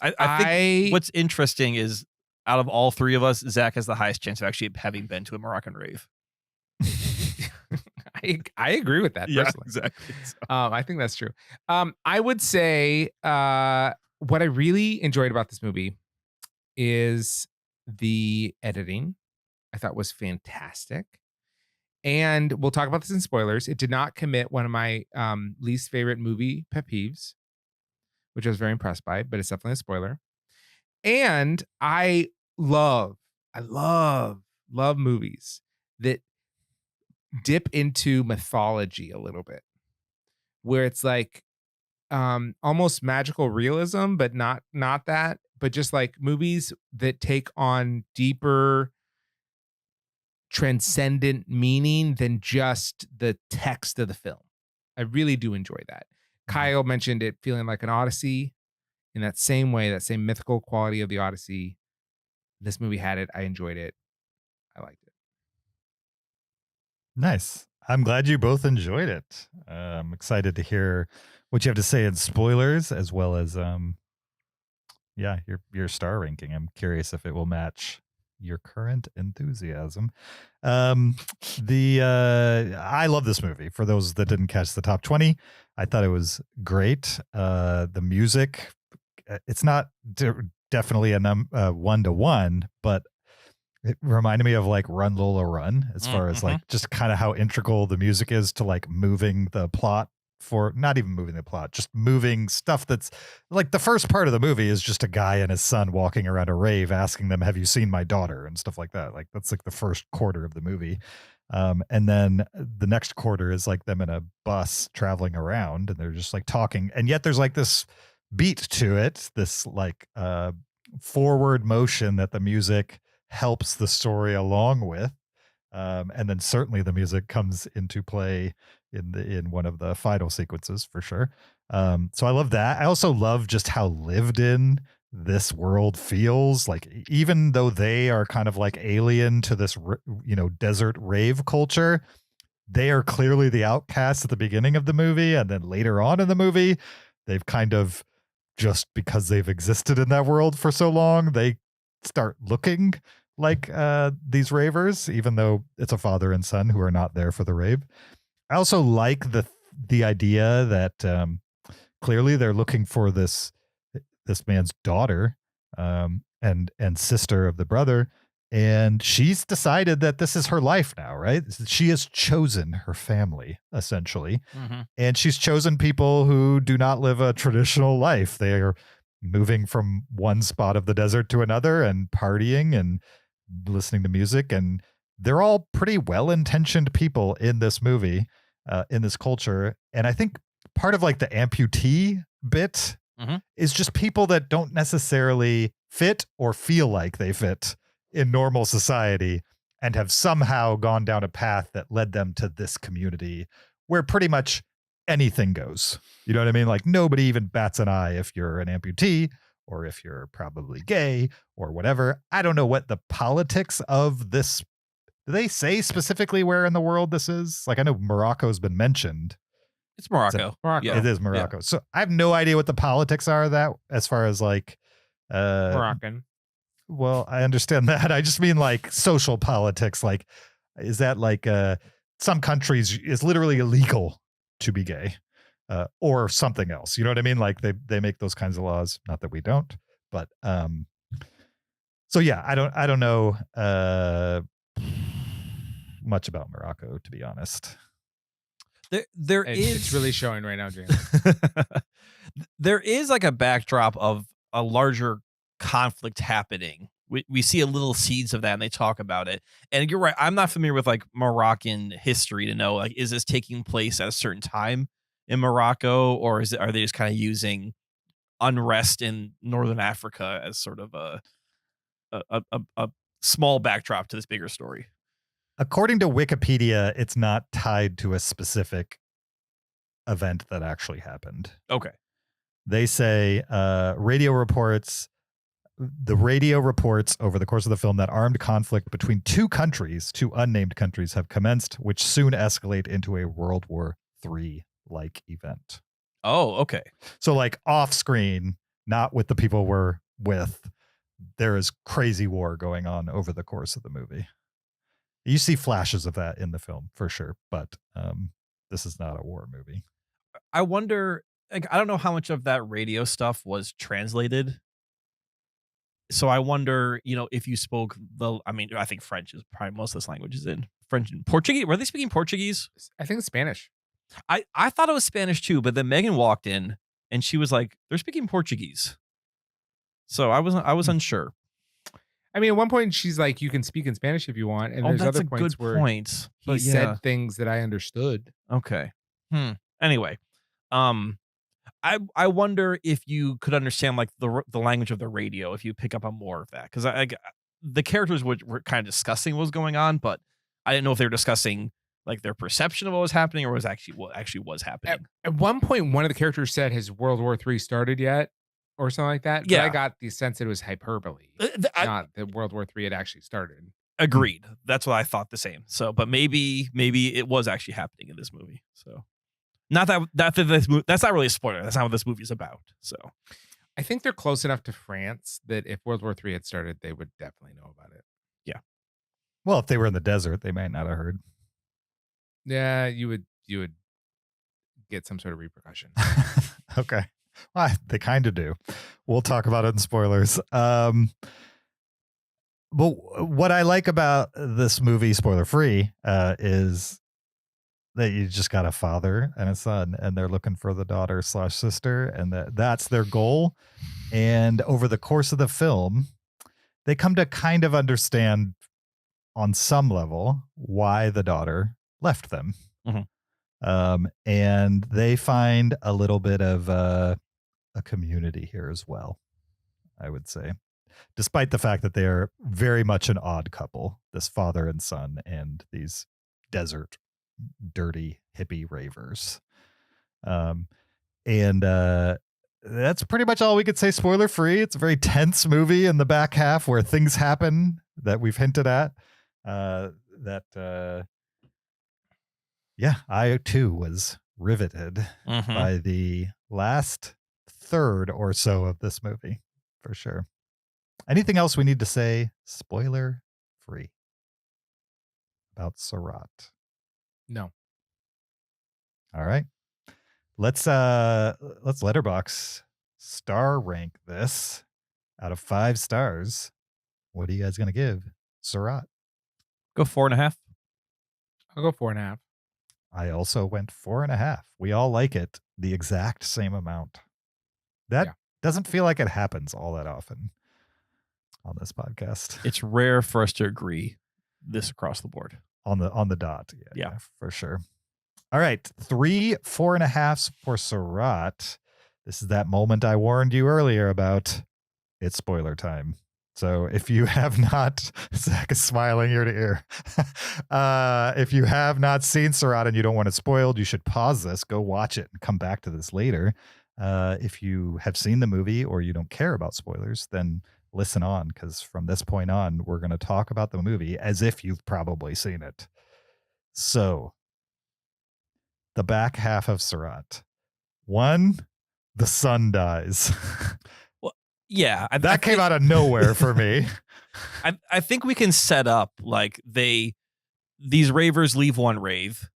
I think what's interesting is out of all three of us, Zach has the highest chance of actually having been to a Moroccan rave. I agree with that personally. Yeah, exactly. So. I think that's true. I would say what I really enjoyed about this movie is The editing I thought was fantastic. And we'll talk about this in spoilers. It did not commit one of my least favorite movie pet peeves, which I was very impressed by, but it's definitely a spoiler. And I love movies that dip into mythology a little bit, where it's like almost magical realism, but not that, but just like movies that take on deeper transcendent meaning than just the text of the film. I really do enjoy that. Kyle mentioned it feeling like an Odyssey in that same way, that same mythical quality of the Odyssey. This movie had it. I enjoyed it. I liked it. Nice. I'm glad you both enjoyed it. I'm excited to hear what you have to say in spoilers, as well as your star ranking. I'm curious if it will match your current enthusiasm. I love this movie. For those that didn't catch the top 20, I thought it was great. The music, it's not definitely a 1-to-1, but it reminded me of like Run Lola Run, as far as like just kind of how integral the music is to like moving the plot, for not even moving the plot, just moving stuff. That's like the first part of the movie is just a guy and his son walking around a rave asking them, have you seen my daughter, and stuff like that. Like that's like the first quarter of the movie. And then the next quarter is like them in a bus traveling around, and they're just like talking. And yet there's like this beat to it, this like forward motion that the music helps the story along with. And then certainly the music comes into play in one of the final sequences for sure. So I love that. I also love just how lived in this world feels. Like even though they are kind of like alien to this, desert rave culture, they are clearly the outcasts at the beginning of the movie. And then later on in the movie, they've kind of, just because they've existed in that world for so long, they start looking like these ravers, even though it's a father and son who are not there for the rave. I also like the idea that clearly they're looking for this man's daughter and sister of the brother, and she's decided that this is her life now, right? She has chosen her family, essentially. And she's chosen people who do not live a traditional life. They are moving from one spot of the desert to another and partying and listening to music, and they're all pretty well-intentioned people in this movie, in this culture. And I think part of like the amputee bit is just people that don't necessarily fit or feel like they fit in normal society, and have somehow gone down a path that led them to this community where pretty much anything goes. You know what I mean? Like nobody even bats an eye if you're an amputee, or if you're probably gay or whatever. I don't know what the politics of this, do they say specifically where in the world this is? Like I know Morocco's been mentioned. It's Morocco. Morocco. It is Morocco. Yeah. So I have no idea what the politics are of that, as far as like Moroccan. Well, I understand that. I just mean like social politics. Like, is that like some countries it's literally illegal to be gay? Or something else, you know what I mean? Like they make those kinds of laws. Not that we don't, but so yeah, I don't know much about Morocco, to be honest. It's really showing right now, James. There is like a backdrop of a larger conflict happening. We see a little seeds of that, and they talk about it. And you're right, I'm not familiar with like Moroccan history to know like, is this taking place at a certain time in Morocco, or are they just kind of using unrest in Northern Africa as sort of a small backdrop to this bigger story? According to Wikipedia, it's not tied to a specific event that actually happened. Okay. They say the radio reports over the course of the film that armed conflict between two unnamed countries, have commenced, which soon escalate into a World War III like event. Oh, okay. So like off screen, not with the people we're with, there is crazy war going on over the course of the movie. You see flashes of that in the film for sure, but this is not a war movie. I wonder, like, I don't know how much of that radio stuff was translated. So I wonder, if you spoke I think French is probably most of this language is in French and Portuguese. Were they speaking Portuguese? I think it's Spanish. I thought it was Spanish too, but then Megan walked in and she was like, they're speaking Portuguese. So I was unsure. I mean, at one point she's like, you can speak in Spanish if you want. And there's that's other a points good where point. he But said things that I understood. Okay. Anyway, I wonder if you could understand like the language of the radio if you pick up on more of that, because the characters were kind of discussing what was going on, but I didn't know if they were discussing like their perception of what was happening or was actually what was happening. At one point, one of the characters said, "Has World War III started yet?" or something like that. Yeah. But I got the sense it was hyperbole, not that World War III had actually started. Agreed. That's what I thought the same. So, but maybe it was actually happening in this movie. So, not that this movie, that's not really a spoiler. That's not what this movie is about. So, I think they're close enough to France that if World War III had started, they would definitely know about it. Yeah. Well, if they were in the desert, they might not have heard. Yeah, you would get some sort of repercussion. Okay. Well, they kind of do. We'll talk about it in spoilers. But what I like about this movie, spoiler free, is that you just got a father and a son, and they're looking for the daughter/sister, and that's their goal. And over the course of the film, they come to kind of understand on some level why the daughter left them. Mhm. And they find a little bit of a community here as well, I would say. Despite the fact that they are very much an odd couple, this father and son and these desert, dirty, hippie ravers. And that's pretty much all we could say spoiler free. It's a very tense movie in the back half where things happen that we've hinted at. Yeah, I too was riveted by the last third or so of this movie, for sure. Anything else we need to say spoiler free about Sirāt? No. All right. Let's letterbox star rank this out of 5 stars. What are you guys going to give Sirāt? Go 4.5. I'll go 4.5. I also went 4.5. We all like it the exact same amount. That doesn't feel like it happens all that often on this podcast. It's rare for us to agree this across the board. On the dot. Yeah, for sure. All right. 3 4.5s for Sirāt. This is that moment I warned you earlier about. It's spoiler time. So if you have not, Zach is smiling ear to ear. If you have not seen Sirāt and you don't want it spoiled, you should pause this, go watch it, and come back to this later. If you have seen the movie or you don't care about spoilers, then listen on, because from this point on, we're going to talk about the movie as if you've probably seen it. So, the back half of Sirāt. 1, the son dies. Yeah, that came out of nowhere for me. I think we can set up like these ravers leave one rave.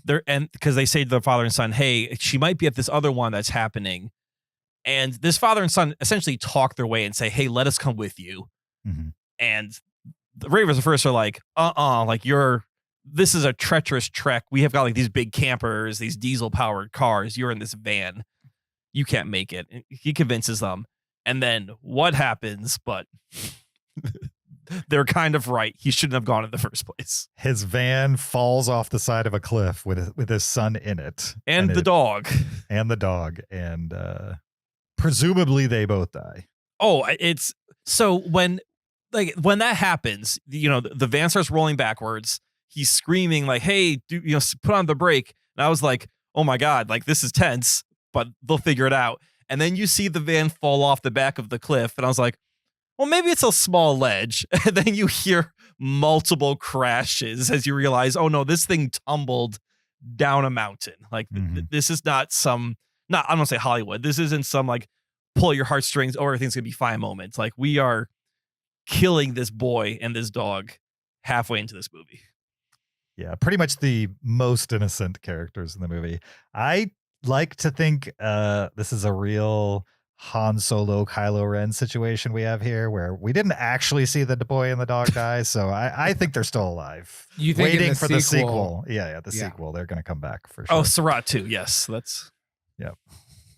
They're because they say to the father and son, "Hey, she might be at this other one that's happening," and this father and son essentially talk their way and say, "Hey, let us come with you." And the ravers at first are like, like this is a treacherous trek. We have got like these big campers, these diesel powered cars. You're in this van, you can't make it." And he convinces them. And then what happens? But they're kind of right. He shouldn't have gone in the first place. His van falls off the side of a cliff with his son in it. And the dog. And the dog. And presumably they both die. Oh, it's so when that happens, the van starts rolling backwards. He's screaming like, "Hey, put on the brake." And I was like, oh my God, like this is tense, but they'll figure it out. And then you see the van fall off the back of the cliff. And I was like, well, maybe it's a small ledge. And then you hear multiple crashes as you realize, oh no, this thing tumbled down a mountain. Like this is not I'm going to say Hollywood. This isn't some like pull your heartstrings, oh, everything's going to be fine moments. Like we are killing this boy and this dog halfway into this movie. Yeah, pretty much the most innocent characters in the movie. I like to think this is a real Han Solo Kylo Ren situation we have here, where we didn't actually see the boy and the dog die. So I think they're still alive. You think waiting in for the sequel? Yeah, the Yeah. sequel. They're going to come back for sure. Oh, Sirāt too. Yes, that's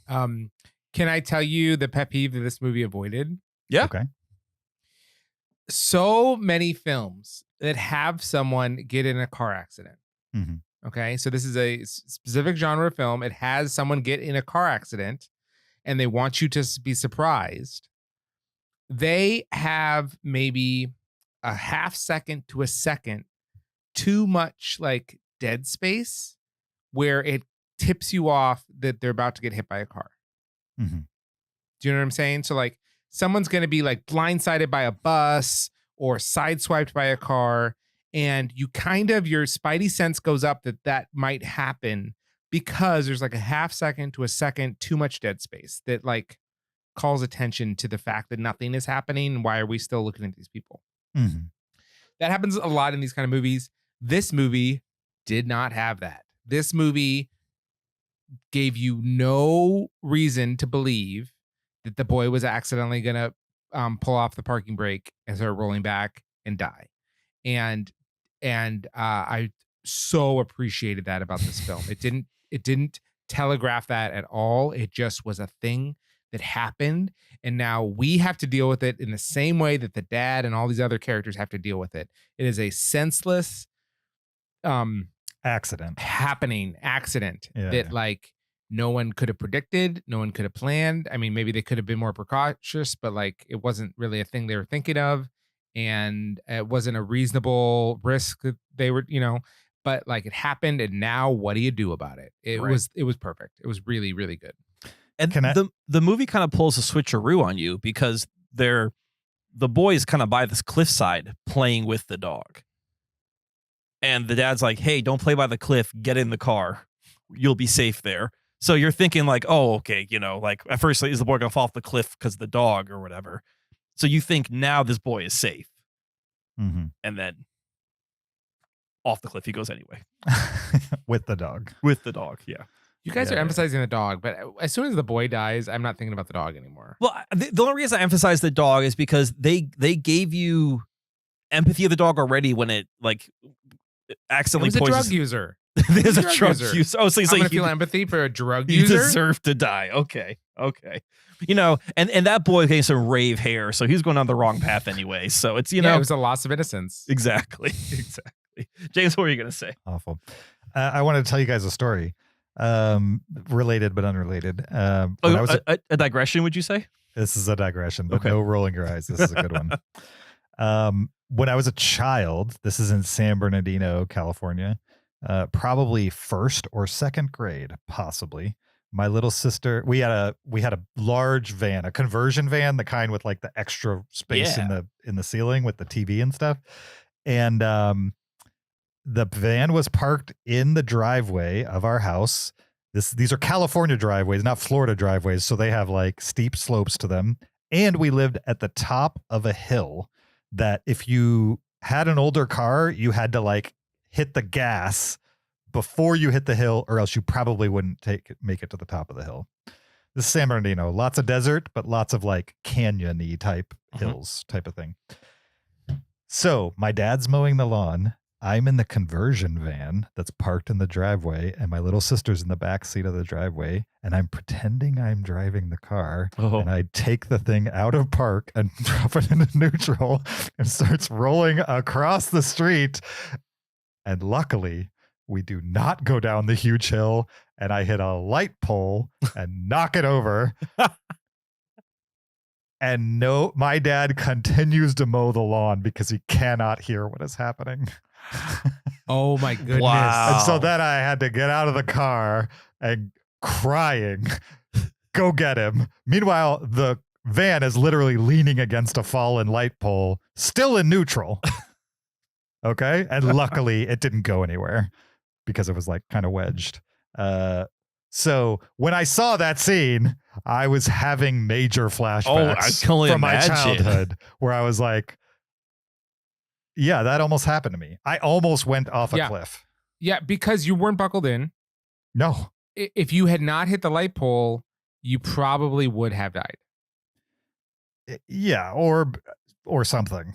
Can I tell you the pet peeve that this movie avoided? yeah. Okay. So many films that have someone get in a car accident. Mhm. Okay, so this is a specific genre of film. It has someone get in a car accident, and they want you to be surprised. They have maybe a half second to a second too much like dead space where it tips you off that they're about to get hit by a car. Mhm. Do you know what I'm saying? So like someone's going to be like blindsided by a bus or sideswiped by a car, and you kind of, your spidey sense goes up that that might happen because there's like a half second to a second too much dead space that like calls attention to the fact that nothing is happening. Why are we still looking at these people? Mhm. That happens a lot in these kind of movies. This movie did not have that. This movie gave you no reason to believe that the boy was accidentally going to pull off the parking brake and start rolling back and die. And I so appreciated that about this film. It didn't telegraph that at all. It just was a thing that happened, and now we have to deal with it in the same way that the dad and all these other characters have to deal with it. It is a senseless Accident. accident Yeah, that yeah. like no one could have predicted, no one could have planned. I mean, maybe they could have been more precautious, but like it wasn't really a thing they were thinking of, and it wasn't a reasonable risk that they were, but like it happened, and now what do you do about it? It Right. was perfect. It was really, really good. And Can I- the movie kind of pulls a switcheroo on you because the boy is kind of by this cliffside playing with the dog. And the dad's like, hey, don't play by the cliff. Get in the car. You'll be safe there. So you're thinking like, oh, okay, like at first, like, is the boy going to fall off the cliff because of the dog or whatever? So you think now this boy is safe. Mm-hmm. And then off the cliff he goes anyway. With the dog. With the dog, yeah. You guys Yeah, are yeah. emphasizing the dog, but as soon as the boy dies, I'm not thinking about the dog anymore. Well, the only reason I emphasize the dog is because they gave you empathy of the dog already when it like It accidentally was a poisons. drug user. There's a drug drug user. user. Oh, so he's I'm gonna like feel empathy for a drug you user. deserve to die. Okay. And that boy getting some rave hair, so he's going on the wrong path anyway. So it's Yeah, it was a loss of innocence. exactly. James, what were you gonna say? Awful. I wanted to tell you guys a story. Related but unrelated. When I was A digression, would you say? This is a digression, but Okay. no rolling your eyes. This is a good one. When I was a child, this is in San Bernardino, California, probably first or second grade, possibly. My little sister, we had a large van, a conversion van, the kind with like the extra space Yeah. in the ceiling with the TV and stuff. And the van was parked in the driveway of our house. These are California driveways, not Florida driveways, so they have like steep slopes to them. And we lived at the top of a hill that if you had an older car, you had to like hit the gas before you hit the hill, or else you probably wouldn't make it to the top of the hill. This is San Bernardino, lots of desert, but lots of like canyon-y type hills type of thing. So my dad's mowing the lawn. I'm in the conversion van that's parked in the driveway, and my little sister's in the back seat of the driveway, and I'm pretending I'm driving the car, and I take the thing out of park and drop it into neutral and starts rolling across the street. And luckily, we do not go down the huge hill, and I hit a light pole and knock it over. And no, my dad continues to mow the lawn because he cannot hear what is happening. Oh my goodness. Wow. And so then I had to get out of the car and crying, go get him. Meanwhile, the van is literally leaning against a fallen light pole, still in neutral. Okay. And luckily it didn't go anywhere because it was like kind of wedged. So when I saw that scene, I was having major flashbacks I can only from my imagine. childhood where I was like, yeah, that almost happened to me. I almost went off a Yeah. cliff. Yeah, because you weren't buckled in. No. If you had not hit the light pole, you probably would have died. Yeah, or something.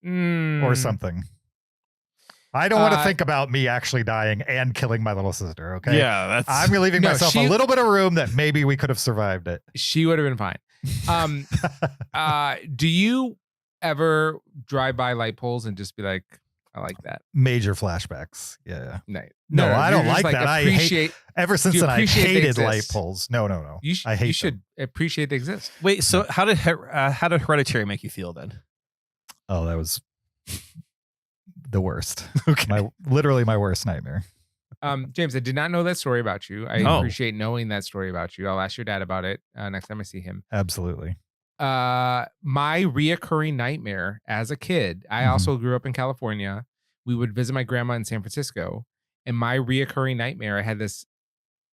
Or something. I don't want to think about me actually dying and killing my little sister, okay? Yeah, that's. I'm leaving myself a little bit of room that maybe we could have survived it. She would have been fine. Do you ever drive by light poles and just be like, I like that? Major flashbacks. Yeah. No, I don't you're like just that. I hate. Ever since then, I appreciate they hated light exist? poles. No. I hate You should them. appreciate they exist. Wait, so how did Hereditary make you feel then? Oh, that was the worst. Okay. Literally my worst nightmare. James, I did not know that story about you. I No. appreciate knowing that story about you. I'll ask your dad about it next time I see him. Absolutely. My reoccurring nightmare as a kid, I also grew up in California. We would visit my grandma in San Francisco. And my reoccurring nightmare, I had this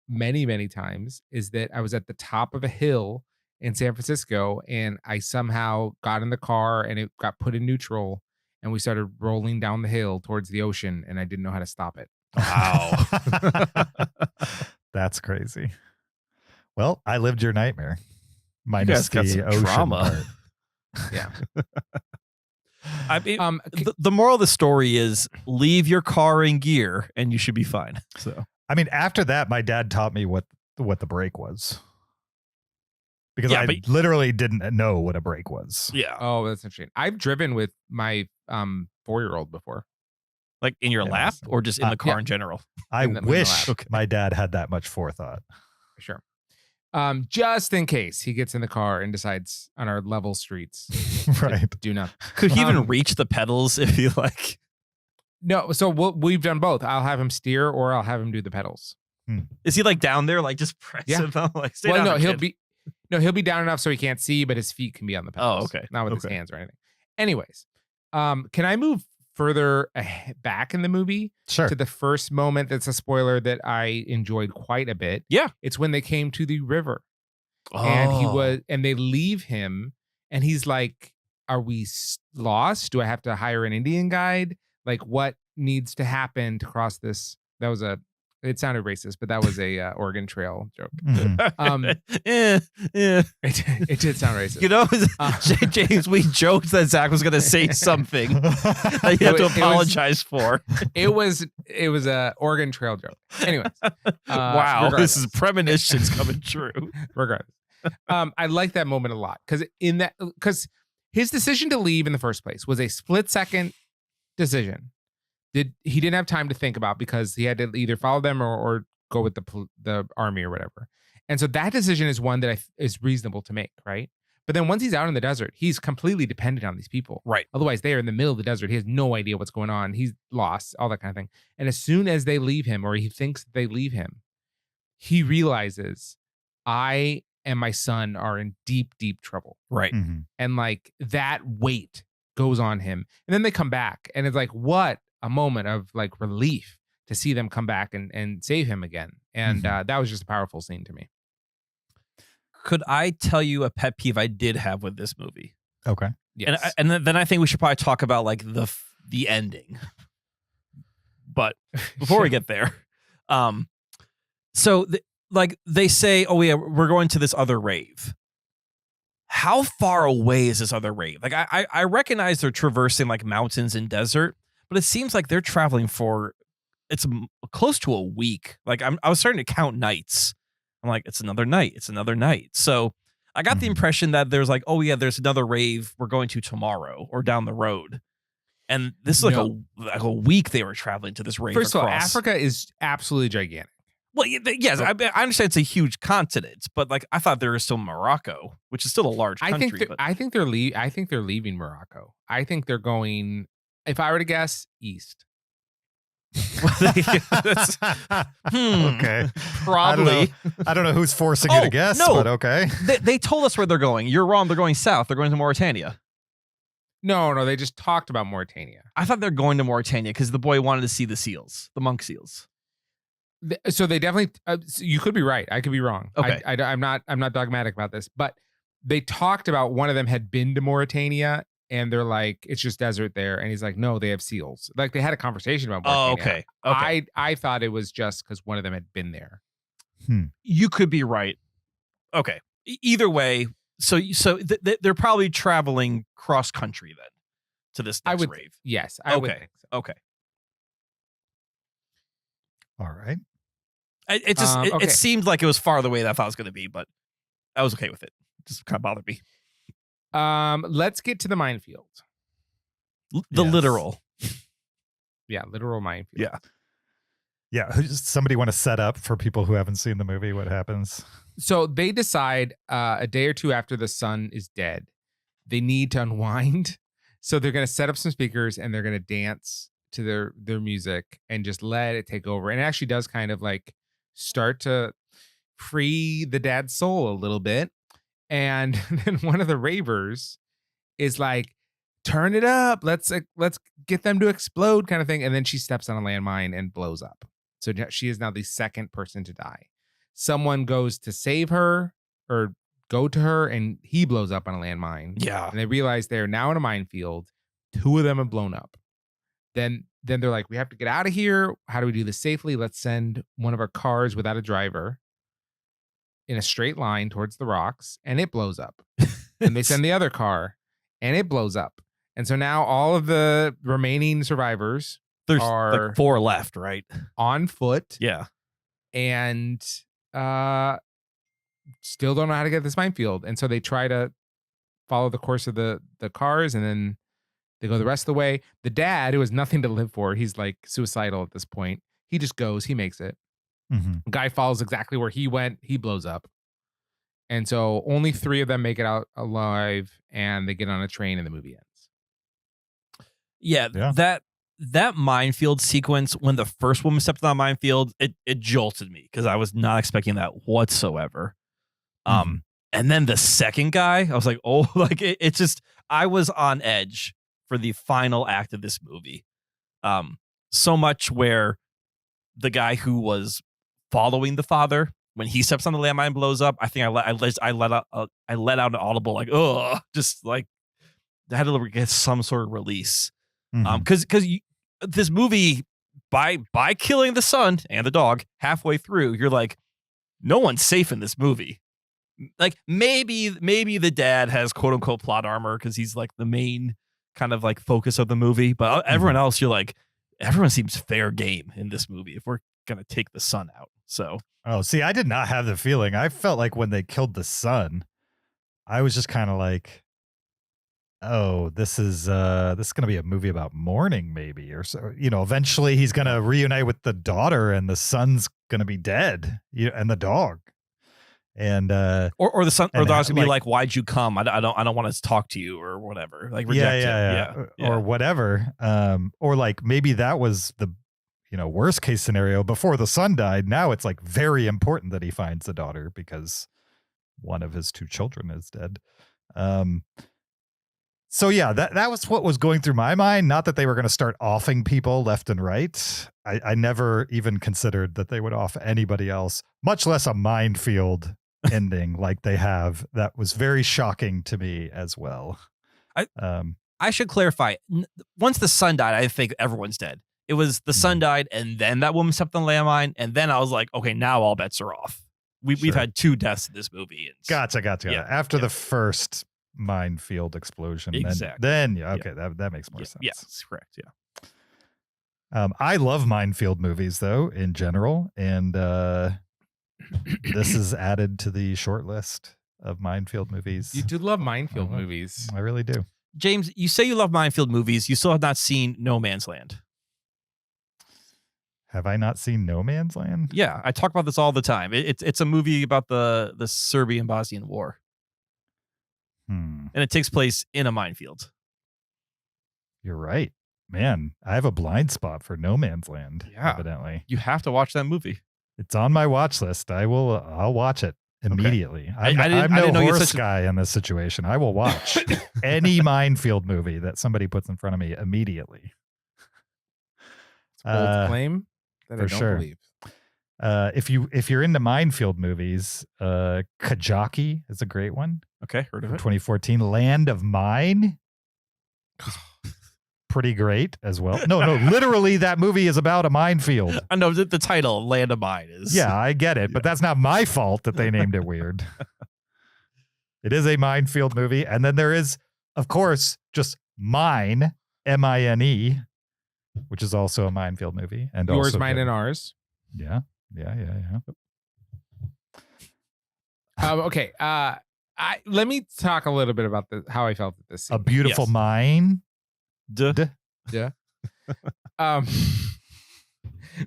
many, many times, is that I was at the top of a hill in San Francisco and I somehow got in the car and it got put in neutral and we started rolling down the hill towards the ocean and I didn't know how to stop it. Wow. That's crazy. Well, I lived your nightmare. Minus got the some ocean trauma. part. Yeah. I mean, the moral of the story is leave your car in gear and you should be fine. So I mean, after that, my dad taught me what the brake was. Because I literally didn't know what a brake was. Yeah. Oh, that's interesting. I've driven with my 4-year-old before. Like in your lap or just in the car in general? I wish my dad had that much forethought. Sure. Just in case he gets in the car and decides on our level streets. Right. Do not. Could he even reach the pedals if he like? No. So we've done both. I'll have him steer or I'll have him do the pedals. Is he like down there, like just pressing them? Like, stay down, he'll be down enough so he can't see, but his feet can be on the pedals. Oh, okay. Not with his hands or anything. Anyways, can I move further back in the movie? Sure. To the first moment that's a spoiler that I enjoyed quite a bit. Yeah. It's when they came to the river. And they leave him and he's like, are we lost? Do I have to hire an Indian guide? Like what needs to happen to cross this? It sounded racist, but that was a Oregon Trail joke. It did sound racist. You know, James, we joked that Zach was going to say something that you have to apologize for. It was a Oregon Trail joke. Anyways. Wow, this is premonitions coming true. Regardless. I like that moment a lot because his decision to leave in the first place was a split-second decision. He didn't have time to think about because he had to either follow them or go with the army or whatever. And so that decision is one that is reasonable to make, right? But then once he's out in the desert, he's completely dependent on these people. Right. Otherwise, they are in the middle of the desert. He has no idea what's going on. He's lost, all that kind of thing. And as soon as they leave him or he thinks they leave him, he realizes I and my son are in deep, deep trouble. Right. Mm-hmm. And like that weight goes on him. And then they come back and it's like, what a moment of like relief to see them come back and save him again. And that was just a powerful scene to me. Could I tell you a pet peeve I did have with this movie? Okay. Yes. And then I think we should probably talk about like the ending. But before we get there, so like they say, oh yeah, we're going to this other rave. How far away is this other rave? Like I recognize they're traversing like mountains and desert, but it seems like they're traveling for it's close to a week. Like I was starting to count nights. I'm like, it's another night. It's another night. So I got the impression that there's like, oh yeah, there's another rave we're going to tomorrow or down the road. And this is like a week they were traveling to this rave. First of all, Africa is absolutely gigantic. Well, yes, I understand it's a huge continent, but like I thought there was still Morocco, which is still a large country. I think they're leaving Morocco. I think they're going, if I were to guess, east. Okay. Probably. I don't know who's forcing you to guess, but okay. They told us where they're going. You're wrong. They're going south. They're going to Mauritania. No, they just talked about Mauritania. I thought they're going to Mauritania because the boy wanted to see the seals, the monk seals. So they definitely. You could be right. I could be wrong. Okay. I'm not dogmatic about this, but they talked about one of them had been to Mauritania, and they're like, it's just desert there, and he's like, no, they have seals. Like they had a conversation about Mauritania. Oh, okay. I thought it was just because one of them had been there. You could be right. Okay. Either way, so they're probably traveling cross country then to this next rave. Yes, I would think so. Okay. All right. It just okay. it seemed like it was farther away than I thought it was going to be, but I was okay with it. It just kind of bothered me. Let's get to the minefield. The Yes. literal. Yeah, literal minefield. Yeah. Yeah. Somebody want to set up for people who haven't seen the movie what happens? So they decide a day or two after the son is dead, they need to unwind. So they're going to set up some speakers and they're going to dance to their music and just let it take over. And it actually does kind of like start to free the dad's soul a little bit. And then one of the ravers is like, turn it up. Let's get them to explode kind of thing. And then she steps on a landmine and blows up. So she is now the second person to die. Someone goes to save her or go to her and he blows up on a landmine. Yeah. And they realize they're now in a minefield. 2 of them have blown up. Then they're like, we have to get out of here. How do we do this safely? Let's send one of our cars without a driver in a straight line towards the rocks, and it blows up. And they send the other car, and it blows up. And so now all of the remaining survivors There's are like 4 left, right? on foot Yeah. and still don't know how to get this minefield. And so they try to follow the course of the cars, and then they go the rest of the way. The dad, who has nothing to live for, he's like suicidal at this point. He just goes, he makes it. Mm-hmm. Guy follows exactly where he went. He blows up. And so only 3 of them make it out alive, and they get on a train and the movie ends. Yeah. That minefield sequence, when the first woman stepped on the minefield, it jolted me because I was not expecting that whatsoever. And then the second guy, I was like, oh, like it's just, I was on edge for the final act of this movie. So much where the guy who was following the father, when he steps on the landmine, blows up. I think I let out an audible like, oh, just like I had to get some sort of release. Because this movie, by killing the son and the dog halfway through, you're like, no one's safe in this movie. Like maybe the dad has quote unquote plot armor because he's like the main kind of like focus of the movie, but everyone else, you're like, everyone seems fair game in this movie if we're gonna take the son out. So see, I did not have the feeling. I felt like when they killed the son, I was just kind of like, oh, this is gonna be a movie about mourning, maybe, or so. Eventually he's gonna reunite with the daughter, and the son's gonna be dead, and the dog. And or the son or the dog's gonna be like, why'd you come? I don't want to talk to you or whatever. Like reject it. Or whatever. Or like maybe that was the worst case scenario before the son died. Now it's like very important that he finds the daughter because one of his 2 children is dead. So yeah, that was what was going through my mind. Not that they were going to start offing people left and right. I never even considered that they would off anybody else, much less a minefield ending like they have. That was very shocking to me as well. I should clarify. Once the son died, I think everyone's dead. It was the son died, and then that woman stepped on the landmine, and then I was like, okay, now all bets are off. We've had 2 deaths in this movie. Gotcha. Yeah, After the first minefield explosion, exactly. Then that makes more sense. Yes, correct. Yeah. I love minefield movies though in general, and this is added to the short list of minefield movies. You do love minefield movies. I really do. James, you say you love minefield movies. You still have not seen No Man's Land. Have I not seen No Man's Land? Yeah, I talk about this all the time. It's a movie about the Serbian-Bosnian War. And it takes place in a minefield. You're right. Man, I have a blind spot for No Man's Land, evidently. You have to watch that movie. It's on my watch list. I'll watch it immediately. Okay. I'm no horse guy in this situation. I will watch any minefield movie that somebody puts in front of me immediately. It's a bold claim that I don't believe. If you're into minefield movies, Kajaki is a great one. Okay, heard of it. 2014, Land of Mine. Pretty great as well. No, literally that movie is about a minefield. I know the title, Land of Mine, is. Yeah, I get it, but that's not my fault that they named it weird. It is a minefield movie. And then there is, of course, just Mine, M-I-N-E, which is also a minefield movie. And Yours, also mine, good. and ours. Yeah. Okay. Let me talk a little bit about how I felt at this scene. A beautiful Yes. mine. Duh. Yeah.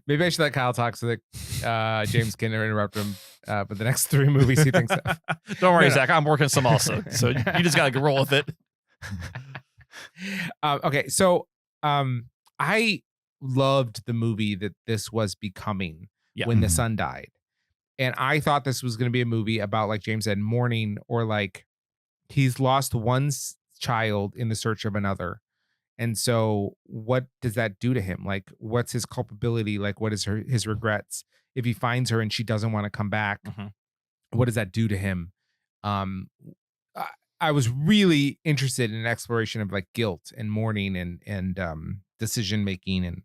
Maybe I should let Kyle talk so that James can interrupt him. But the next 3 movies he thinks of. Don't worry, No, no. Zach. I'm working some also. So you just got to roll with it. Okay. So I loved the movie that this was becoming Yeah. when the Mhm. son died. And I thought this was going to be a movie about, like James said, mourning, or like he's lost one child in the search of another. And so what does that do to him? Like, what's his culpability? Like, what is his regrets? If he finds her and she doesn't want to come back, Mhm. what does that do to him? I was really interested in an exploration of like guilt and mourning and decision making and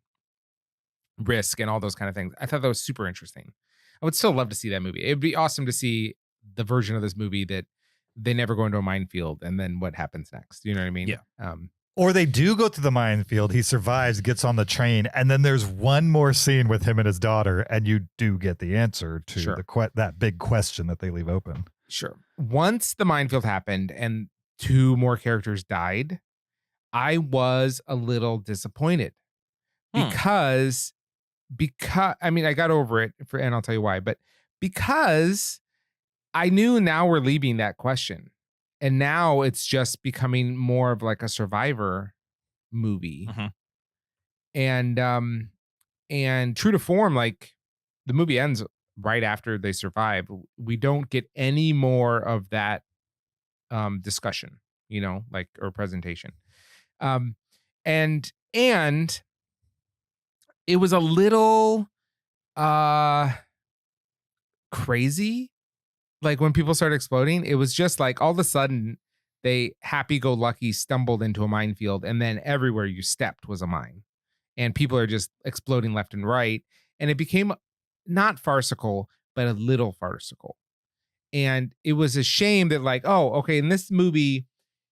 risk and all those kind of things. I thought that was super interesting. I would still love to see that movie. It'd be awesome to see the version of this movie that they never go into a minefield and then what happens next. You know what I mean? Yeah. Or they do go to the minefield. He survives, gets on the train, and then there's one more scene with him and his daughter, and you do get the answer to Sure. that big question that they leave open. Sure. Once the minefield happened and 2 more characters died, I was a little disappointed because I mean, I got over it and I'll tell you why, but because I knew now we're leaving that question. And now it's just becoming more of like a survivor movie. Mhm. And true to form, like the movie ends right after they survive. We don't get any more of that discussion, like, or presentation. And it was a little crazy. Like when people started exploding, it was just like all of a sudden they happy-go-lucky stumbled into a minefield, and then everywhere you stepped was a mine, and people are just exploding left and right, and it became not farcical, but a little farcical. And it was a shame that, like, oh, okay, in this movie,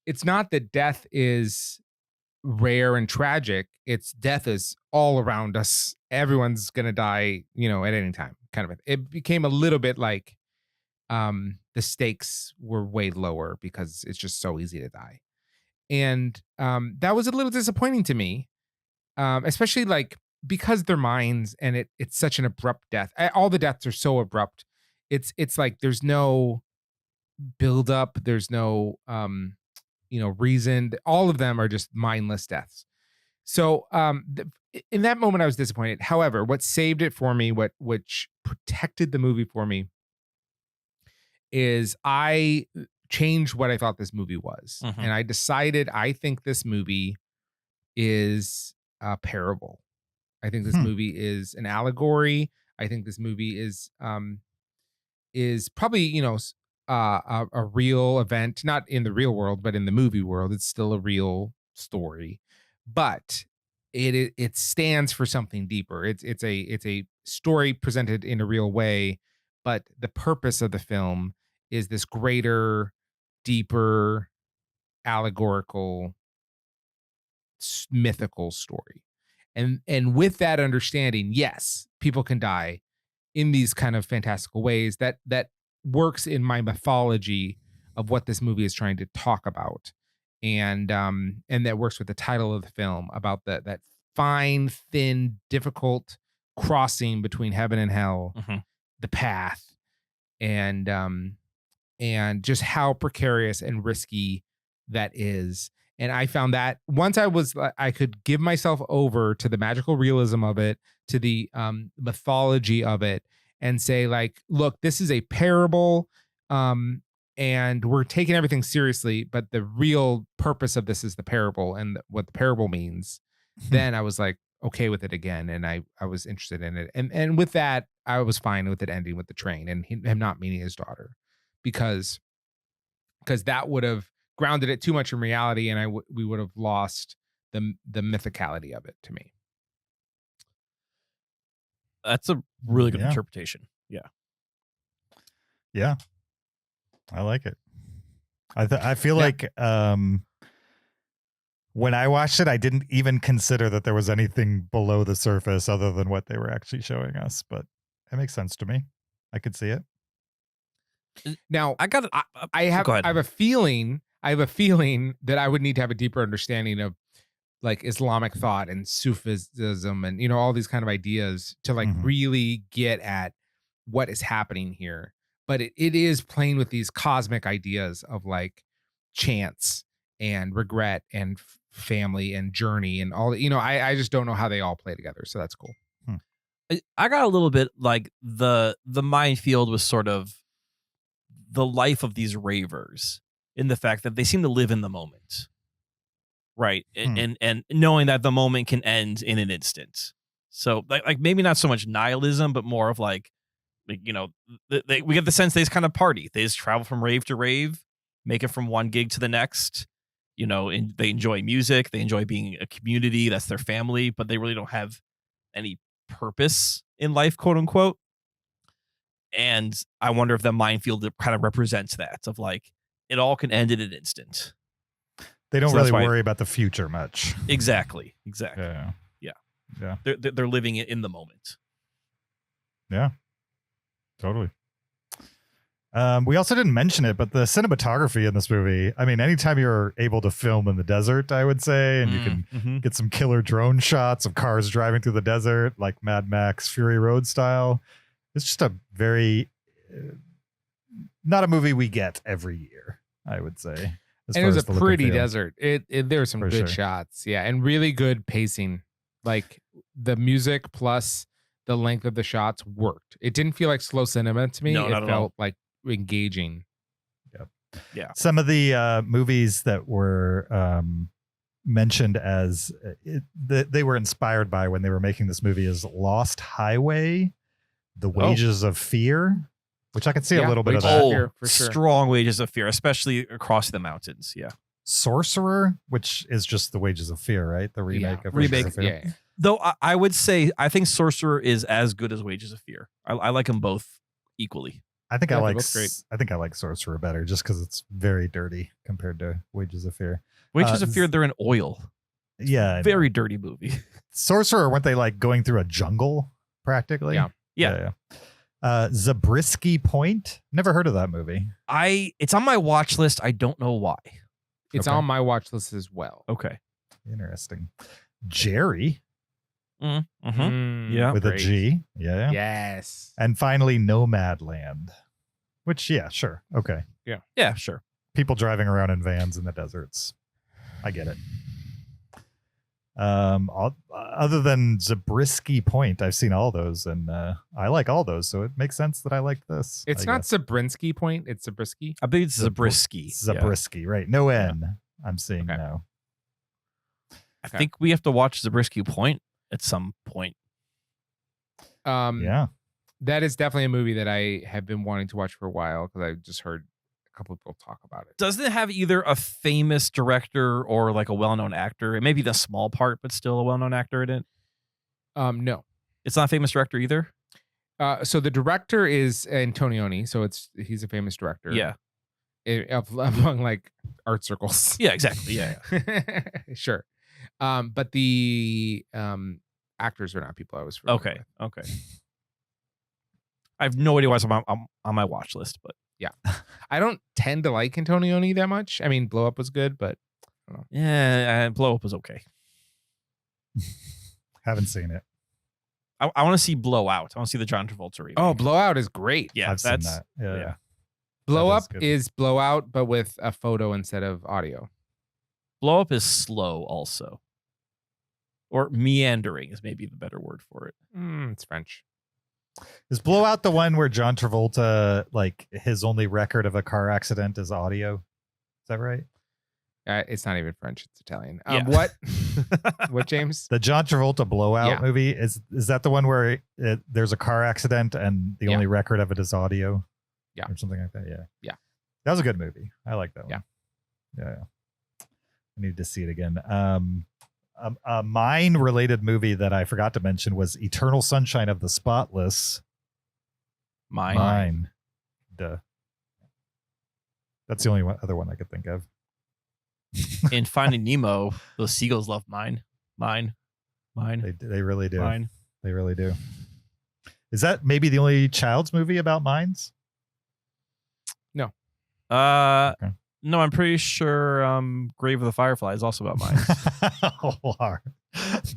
it's not that death is rare and tragic. It's death is all around us. Everyone's gonna die, at any time. Kind of. It became a little bit like the stakes were way lower because it's just so easy to die. And that was a little disappointing to me, especially like because they're mines and it's such an abrupt death. All the deaths are so abrupt. It's like there's no build up. There's no reason. All of them are just mindless deaths. So in that moment, I was disappointed. However, what saved it for me, which protected the movie for me, is I changed what I thought this movie was. Mhm. And I decided I think this movie is a parable. I think this movie is an allegory. I think this movie is probably, a real event, not in the real world, but in the movie world. It's still a real story, but it stands for something deeper. It's a story presented in a real way, but the purpose of the film is this greater, deeper, allegorical, mythical story. And with that understanding, yes, people can die in these kind of fantastical ways. That works in my mythology of what this movie is trying to talk about. And that works with the title of the film about that fine, thin, difficult crossing between heaven and hell, Mhm. the path, and just how precarious and risky that is. And I found that once I could give myself over to the magical realism of it, to the mythology of it, and say, like, look, this is a parable, and we're taking everything seriously, but the real purpose of this is the parable and what the parable means. Then I was like okay with it again, and I was interested in it. And with that, I was fine with it ending with the train and him not meeting his daughter, because that would have grounded it too much in reality, and we would have lost the mythicality of it to me. That's a really good Yeah. interpretation. Yeah. Yeah. I like it. I feel like when I watched it, I didn't even consider that there was anything below the surface other than what they were actually showing us. But it makes sense to me. I could see it. Now, I got. I have Go ahead. a feeling that I would need to have a deeper understanding of like Islamic thought and Sufism and all these kind of ideas to like really get at what is happening here. But it is playing with these cosmic ideas of like chance and regret and family and journey and all. I just don't know how they all play together. So that's cool. I got a little bit like the minefield was sort of the life of these ravers in the fact that they seem to live in the moment. Right. And knowing that the moment can end in an instant. So like maybe not so much nihilism, but more of like we get the sense they just kind of party. They just travel from rave to rave, make it from one gig to the next. And they enjoy music. They enjoy being a community. That's their family, but they really don't have any purpose in life, quote unquote. And I wonder if the minefield kind of represents that of like, it all can end in an instant. They don't really worry about the future much. Exactly. Yeah. They're living it in the moment. Yeah, totally. We also didn't mention it, but the cinematography in this movie, I mean, anytime you're able to film in the desert, I would say, and you can get some killer drone shots of cars driving through the desert, like Mad Max Fury Road style. It's just a very, not a movie we get every year, I would say. And it was a pretty desert. There were some good shots. Yeah. And really good pacing. Like the music plus the length of the shots worked. It didn't feel like slow cinema to me. It felt like engaging. Yep. Yeah. Some of the movies that were mentioned as they were inspired by when they were making this movie is Lost Highway, The Wages of Fear, which I can see a little bit of that. Fear, for sure. Strong Wages of Fear, especially across the mountains. Yeah. Sorcerer, which is just The Wages of Fear, right? The remake of Wages of Fear. Yeah. Though I would say I think Sorcerer is as good as Wages of Fear. I like them both equally. I think Yeah, I they're like both great. I think I like Sorcerer better just because it's very dirty compared to Wages of Fear. Wages of Fear, they're in oil. Yeah, Very dirty movie. Sorcerer, weren't they like going through a jungle practically? Yeah. Zabriskie Point. Never heard of that movie. It's on my watch list. I don't know why. It's on my watch list as well. Okay. Interesting. Jerry Yeah. with a G. Yeah. Yes. And finally, Nomadland. Which, yeah, sure. Okay. Yeah, sure. People driving around in vans in the deserts. I get it. Other than Zabriskie Point, I've seen all those, and I like all those, so it makes sense that I like this. It's not Zabriskie Point, it's Zabriskie. I think it's Zabriskie. Zabriskie, right? No N. I'm seeing now. I think we have to watch Zabriskie Point at some point. Yeah. That is definitely a movie that I have been wanting to watch for a while because I just heard a couple of people talk about it. Doesn't it have either a famous director or like a well-known actor? It may be the small part, but still a well-known actor in it. No. It's not a famous director either? So the director is Antonioni, so he's a famous director. Yeah. Among like art circles. Yeah, exactly. Yeah. Sure. But the actors are not people I was familiar with. Okay. I have no idea why it's on my watch list, but yeah. I don't tend to like Antonioni that much. I mean, Blow Up was good, but I don't know. yeah, Blow Up was okay. Haven't seen it. I want to see Blow Out. I want to see the John Travolta remake. Oh, Blowout is great. Yeah, I've seen that. Yeah. Blow That Up good. is Blowout, but with a photo instead of audio. Blow Up is slow also. Or meandering is maybe the better word for it. It's French. Is Blowout the one where John Travolta, like his only record of a car accident is audio? Is that right? It's not even French; it's Italian. Yeah. What? What, James? The John Travolta Blowout movie is that the one where there's a car accident and the only record of it is audio? Yeah, or something like that. Yeah. That was a good movie. I like that one. Yeah. I need to see it again. A mine-related movie that I forgot to mention was Eternal Sunshine of the Spotless. Mine. Duh. That's the only other one I could think of. In Finding Nemo, those seagulls love mine. They really do. Mine. They really do. Is that maybe the only child's movie about mines? No. Okay. No, I'm pretty sure Grave of the Firefly is also about mines.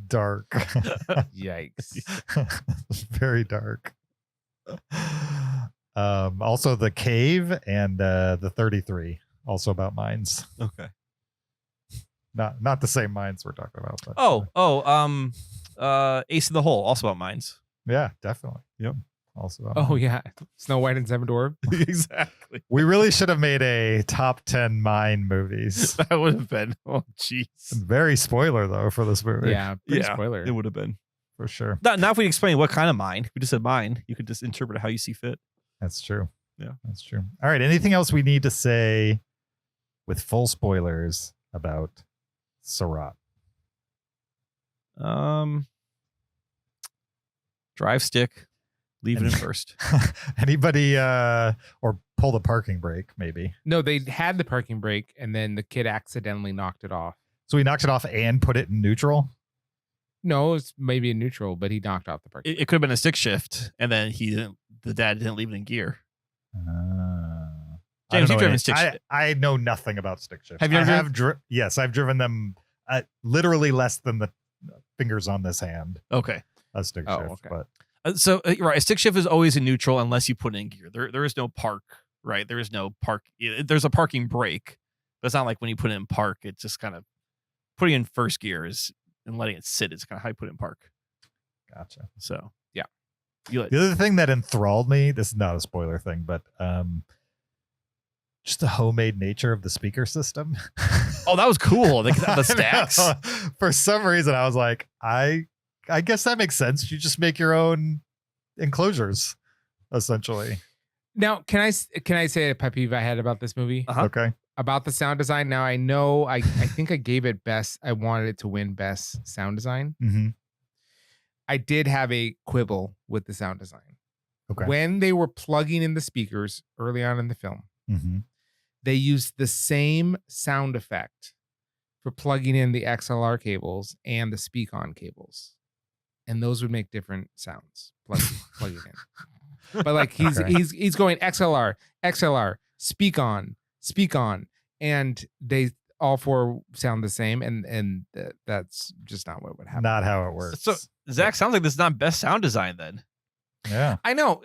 Dark. Yikes. Very dark. Also The Cave and the 33, also about mines. Okay. Not the same mines we're talking about. But, Ace in the Hole, also about mines. yeah, definitely. Yep. Also about Oh mines. yeah, Snow White and Seven Dwarfs. Exactly. We really should have made a top 10 mine movies. That would have been. Oh, jeez. Very spoiler though for this movie. Yeah, pretty spoiler. It would have been. For sure. Now if we explain what kind of mine, we just said mine, you could just interpret it how you see fit. That's true. Yeah. That's true. All right. Anything else we need to say with full spoilers about Sirāt? Drive stick, leave it in first. Anybody or pull the parking brake, maybe. No, they had the parking brake, and then the kid accidentally knocked it off. So he knocked it off and put it in neutral? No, it's maybe in neutral, but he knocked off the parking. It could have been a stick shift, and then the dad didn't leave it in gear. James, you've driven stick shift. I know nothing about stick shifts. Have you ever yes, I've driven them literally less than the fingers on this hand. Okay. A stick shift. Okay. But Right, a stick shift is always in neutral unless you put it in gear. There is no park, right? There is no park. There's a parking brake, but it's not like when you put it in park, it's just kind of putting in first gear and letting it sit. It's kind of how you put it in park. Gotcha. So yeah. The other thing that enthralled me, this is not a spoiler thing, but just the homemade nature of the speaker system. Oh, that was cool. The stacks. For some reason, I was like, I guess that makes sense. You just make your own enclosures, essentially. Now, can I say a pet peeve I had about this movie? Uh-huh. Okay. About the sound design. Now I know I think I gave it best. I wanted it to win best sound design. Mm-hmm. I did have a quibble with the sound design. Okay. When they were plugging in the speakers early on in the film, Mm-hmm. they used the same sound effect for plugging in the XLR cables and the speak-on cables, and those would make different sounds plugging in. But like he's going XLR, speak on, and they all four sound the same, and that's just not what would happen. Not how it works. So Zach, sounds like this is not best sound design then. Yeah. I know.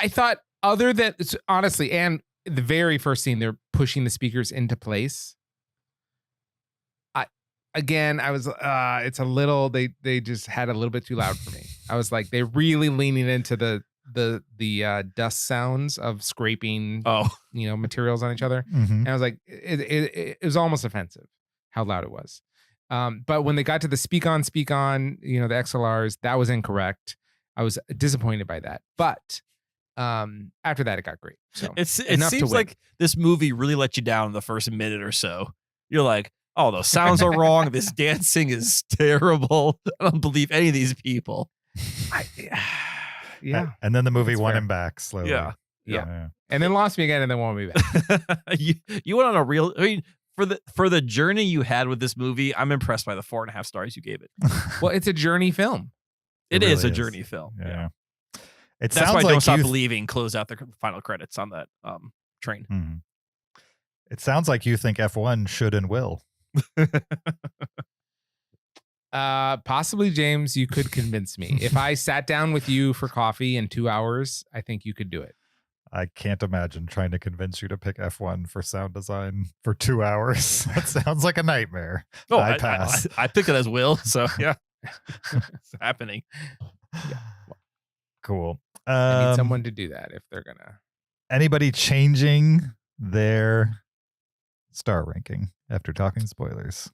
I thought other than honestly, and the very first scene, they're pushing the speakers into place. I was it's a little, they just had a little bit too loud for me. I was like, they're really leaning into the dust sounds of scraping materials on each other. Mm-hmm. And I was like, it was almost offensive how loud it was. But when they got to the speak on, the XLRs, that was incorrect. I was disappointed by that. But after that, it got great. So it seems like this movie really let you down in the first minute or so. You're like, oh, those sounds are wrong. This dancing is terrible. I don't believe any of these people. Yeah. And then the movie That's won fair. him back slowly. Yeah. And then lost me again, and then won me back. you went on a real. I mean, for the journey you had with this movie, I'm impressed by the 4.5 stars you gave it. Well, it's a journey film. It really is a is. journey film. Yeah. That's Sounds why like Don't Stop Believing closed out the final credits on that train. Mm-hmm. It sounds like you think F1 should and will. Possibly, James, you could convince me. If I sat down with you for coffee in 2 hours, I think you could do it. I can't imagine trying to convince you to pick F1 for sound design for 2 hours. That sounds like a nightmare. Oh, I pass. I picked it as will, so yeah. It's happening. Cool. I need someone to do that if they're gonna. Anybody changing their star ranking after talking spoilers?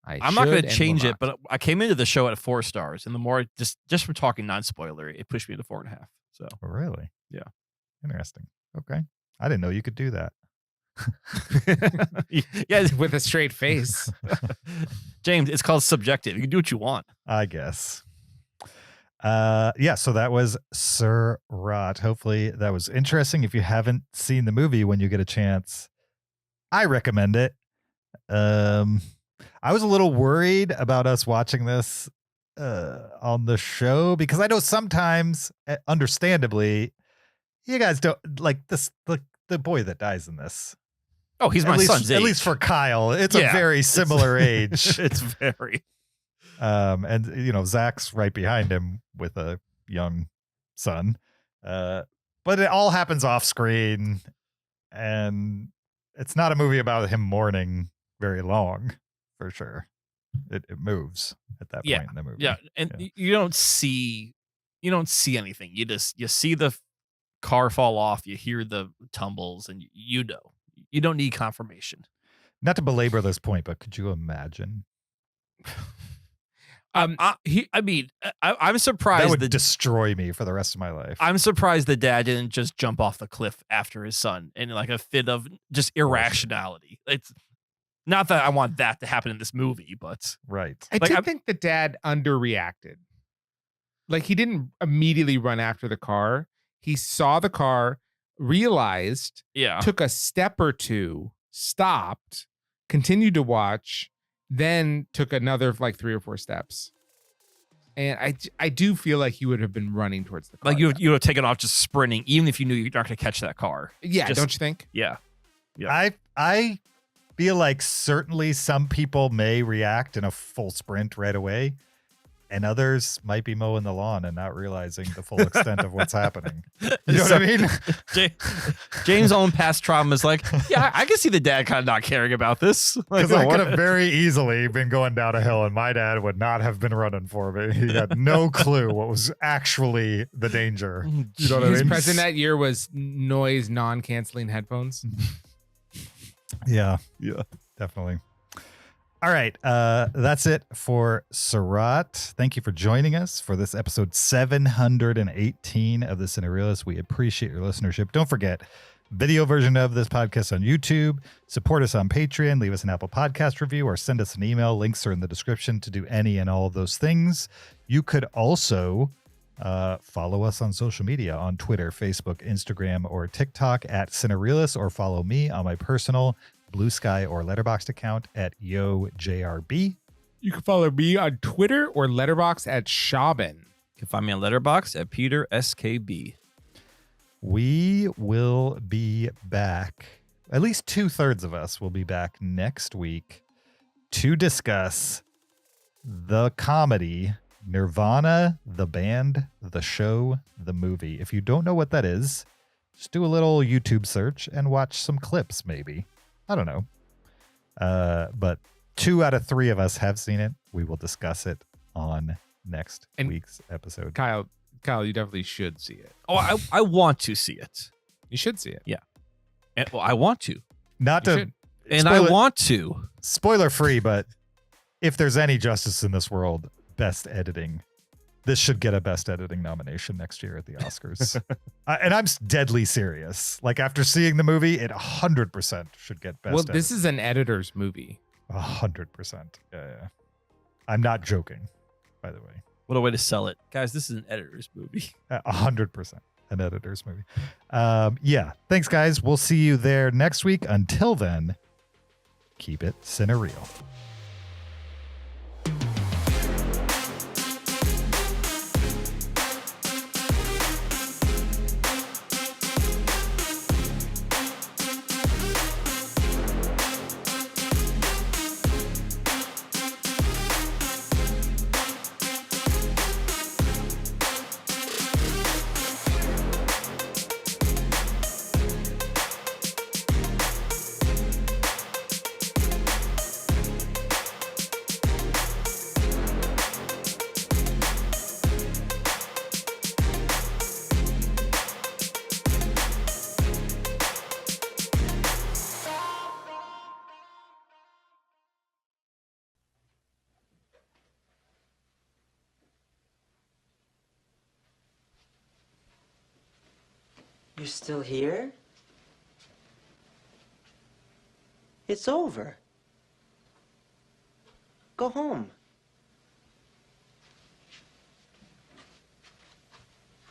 I'm not going to change it, but I came into the show at 4 stars, and the more just from talking non-spoiler, it pushed me to 4.5. So Oh, really? Yeah. Interesting. Okay. I didn't know you could do that. yeah, with a straight face. James, it's called subjective. You can do what you want. I guess. Yeah, so that was Sirāt. Hopefully that was interesting. If you haven't seen the movie when you get a chance, I recommend it. I was a little worried about us watching this on the show because I know sometimes, understandably, you guys don't like this. The boy that dies in this. Oh, he's my son's age. At least for Kyle, it's a very similar age. It's very. And Zach's right behind him with a young son. But it all happens off screen, and it's not a movie about him mourning very long, for sure. It moves at that point in the movie. Yeah, and you don't see anything. You see the car fall off, you hear the tumbles, and you don't need confirmation. Not to belabor this point, but could you imagine? I'm surprised that would destroy me for the rest of my life. I'm surprised the dad didn't just jump off the cliff after his son in like a fit of just irrationality. It's not that I want that to happen in this movie, but right. I think the dad underreacted. Like, he didn't immediately run after the car. He saw the car, realized, took a step or two, stopped, continued to watch, then took another like 3 or 4 steps. And I do feel like he would have been running towards the car. Like you would have taken off just sprinting, even if you knew you're not going to catch that car. Yeah, don't you think? Yeah. I feel like certainly some people may react in a full sprint right away, and others might be mowing the lawn and not realizing the full extent of what's happening. You know what I mean? James' own past trauma is like, yeah, I can see the dad kind of not caring about this. Because I could have very easily been going down a hill and my dad would not have been running for me. He had no clue what was actually the danger. You know what I mean? His present that year was noise non-canceling headphones. Yeah, definitely. All right, that's it for Sirāt. Thank you for joining us for this episode 718 of the Cinereelists. We appreciate your listenership. Don't forget, video version of this podcast on YouTube. Support us on Patreon. Leave us an Apple Podcast review or send us an email. Links are in the description to do any and all of those things. You could also follow us on social media on Twitter, Facebook, Instagram, or TikTok at Cinereelists, or follow me on my personal Blue Sky or Letterboxd account at YoJRB. You can follow me on Twitter or Letterboxd at Shaban. You can find me on Letterboxd at Peter SKB. We will be back. At least 2/3 of us will be back next week to discuss the comedy Nirvana, the band, the show, the movie. If you don't know what that is, just do a little YouTube search and watch some clips, maybe. I don't know. But 2 out of 3 of us have seen it. We will discuss it on next week's episode. Kyle, you definitely should see it. Oh, I want to see it. You should see it. Yeah. And, well, I want to. Not You to. should. And I want to. Spoiler free, but if there's any justice in this world, best editing. This should get a best editing nomination next year at the Oscars. And I'm deadly serious. Like, after seeing the movie, it 100% should get best. Well, this is an editor's movie. 100%. Yeah. I'm not joking, by the way. What a way to sell it. Guys, this is an editor's movie. 100% an editor's movie. Yeah. Thanks, guys. We'll see you there next week. Until then, keep it cinereal. You're still here? It's over. Go home.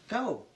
Go.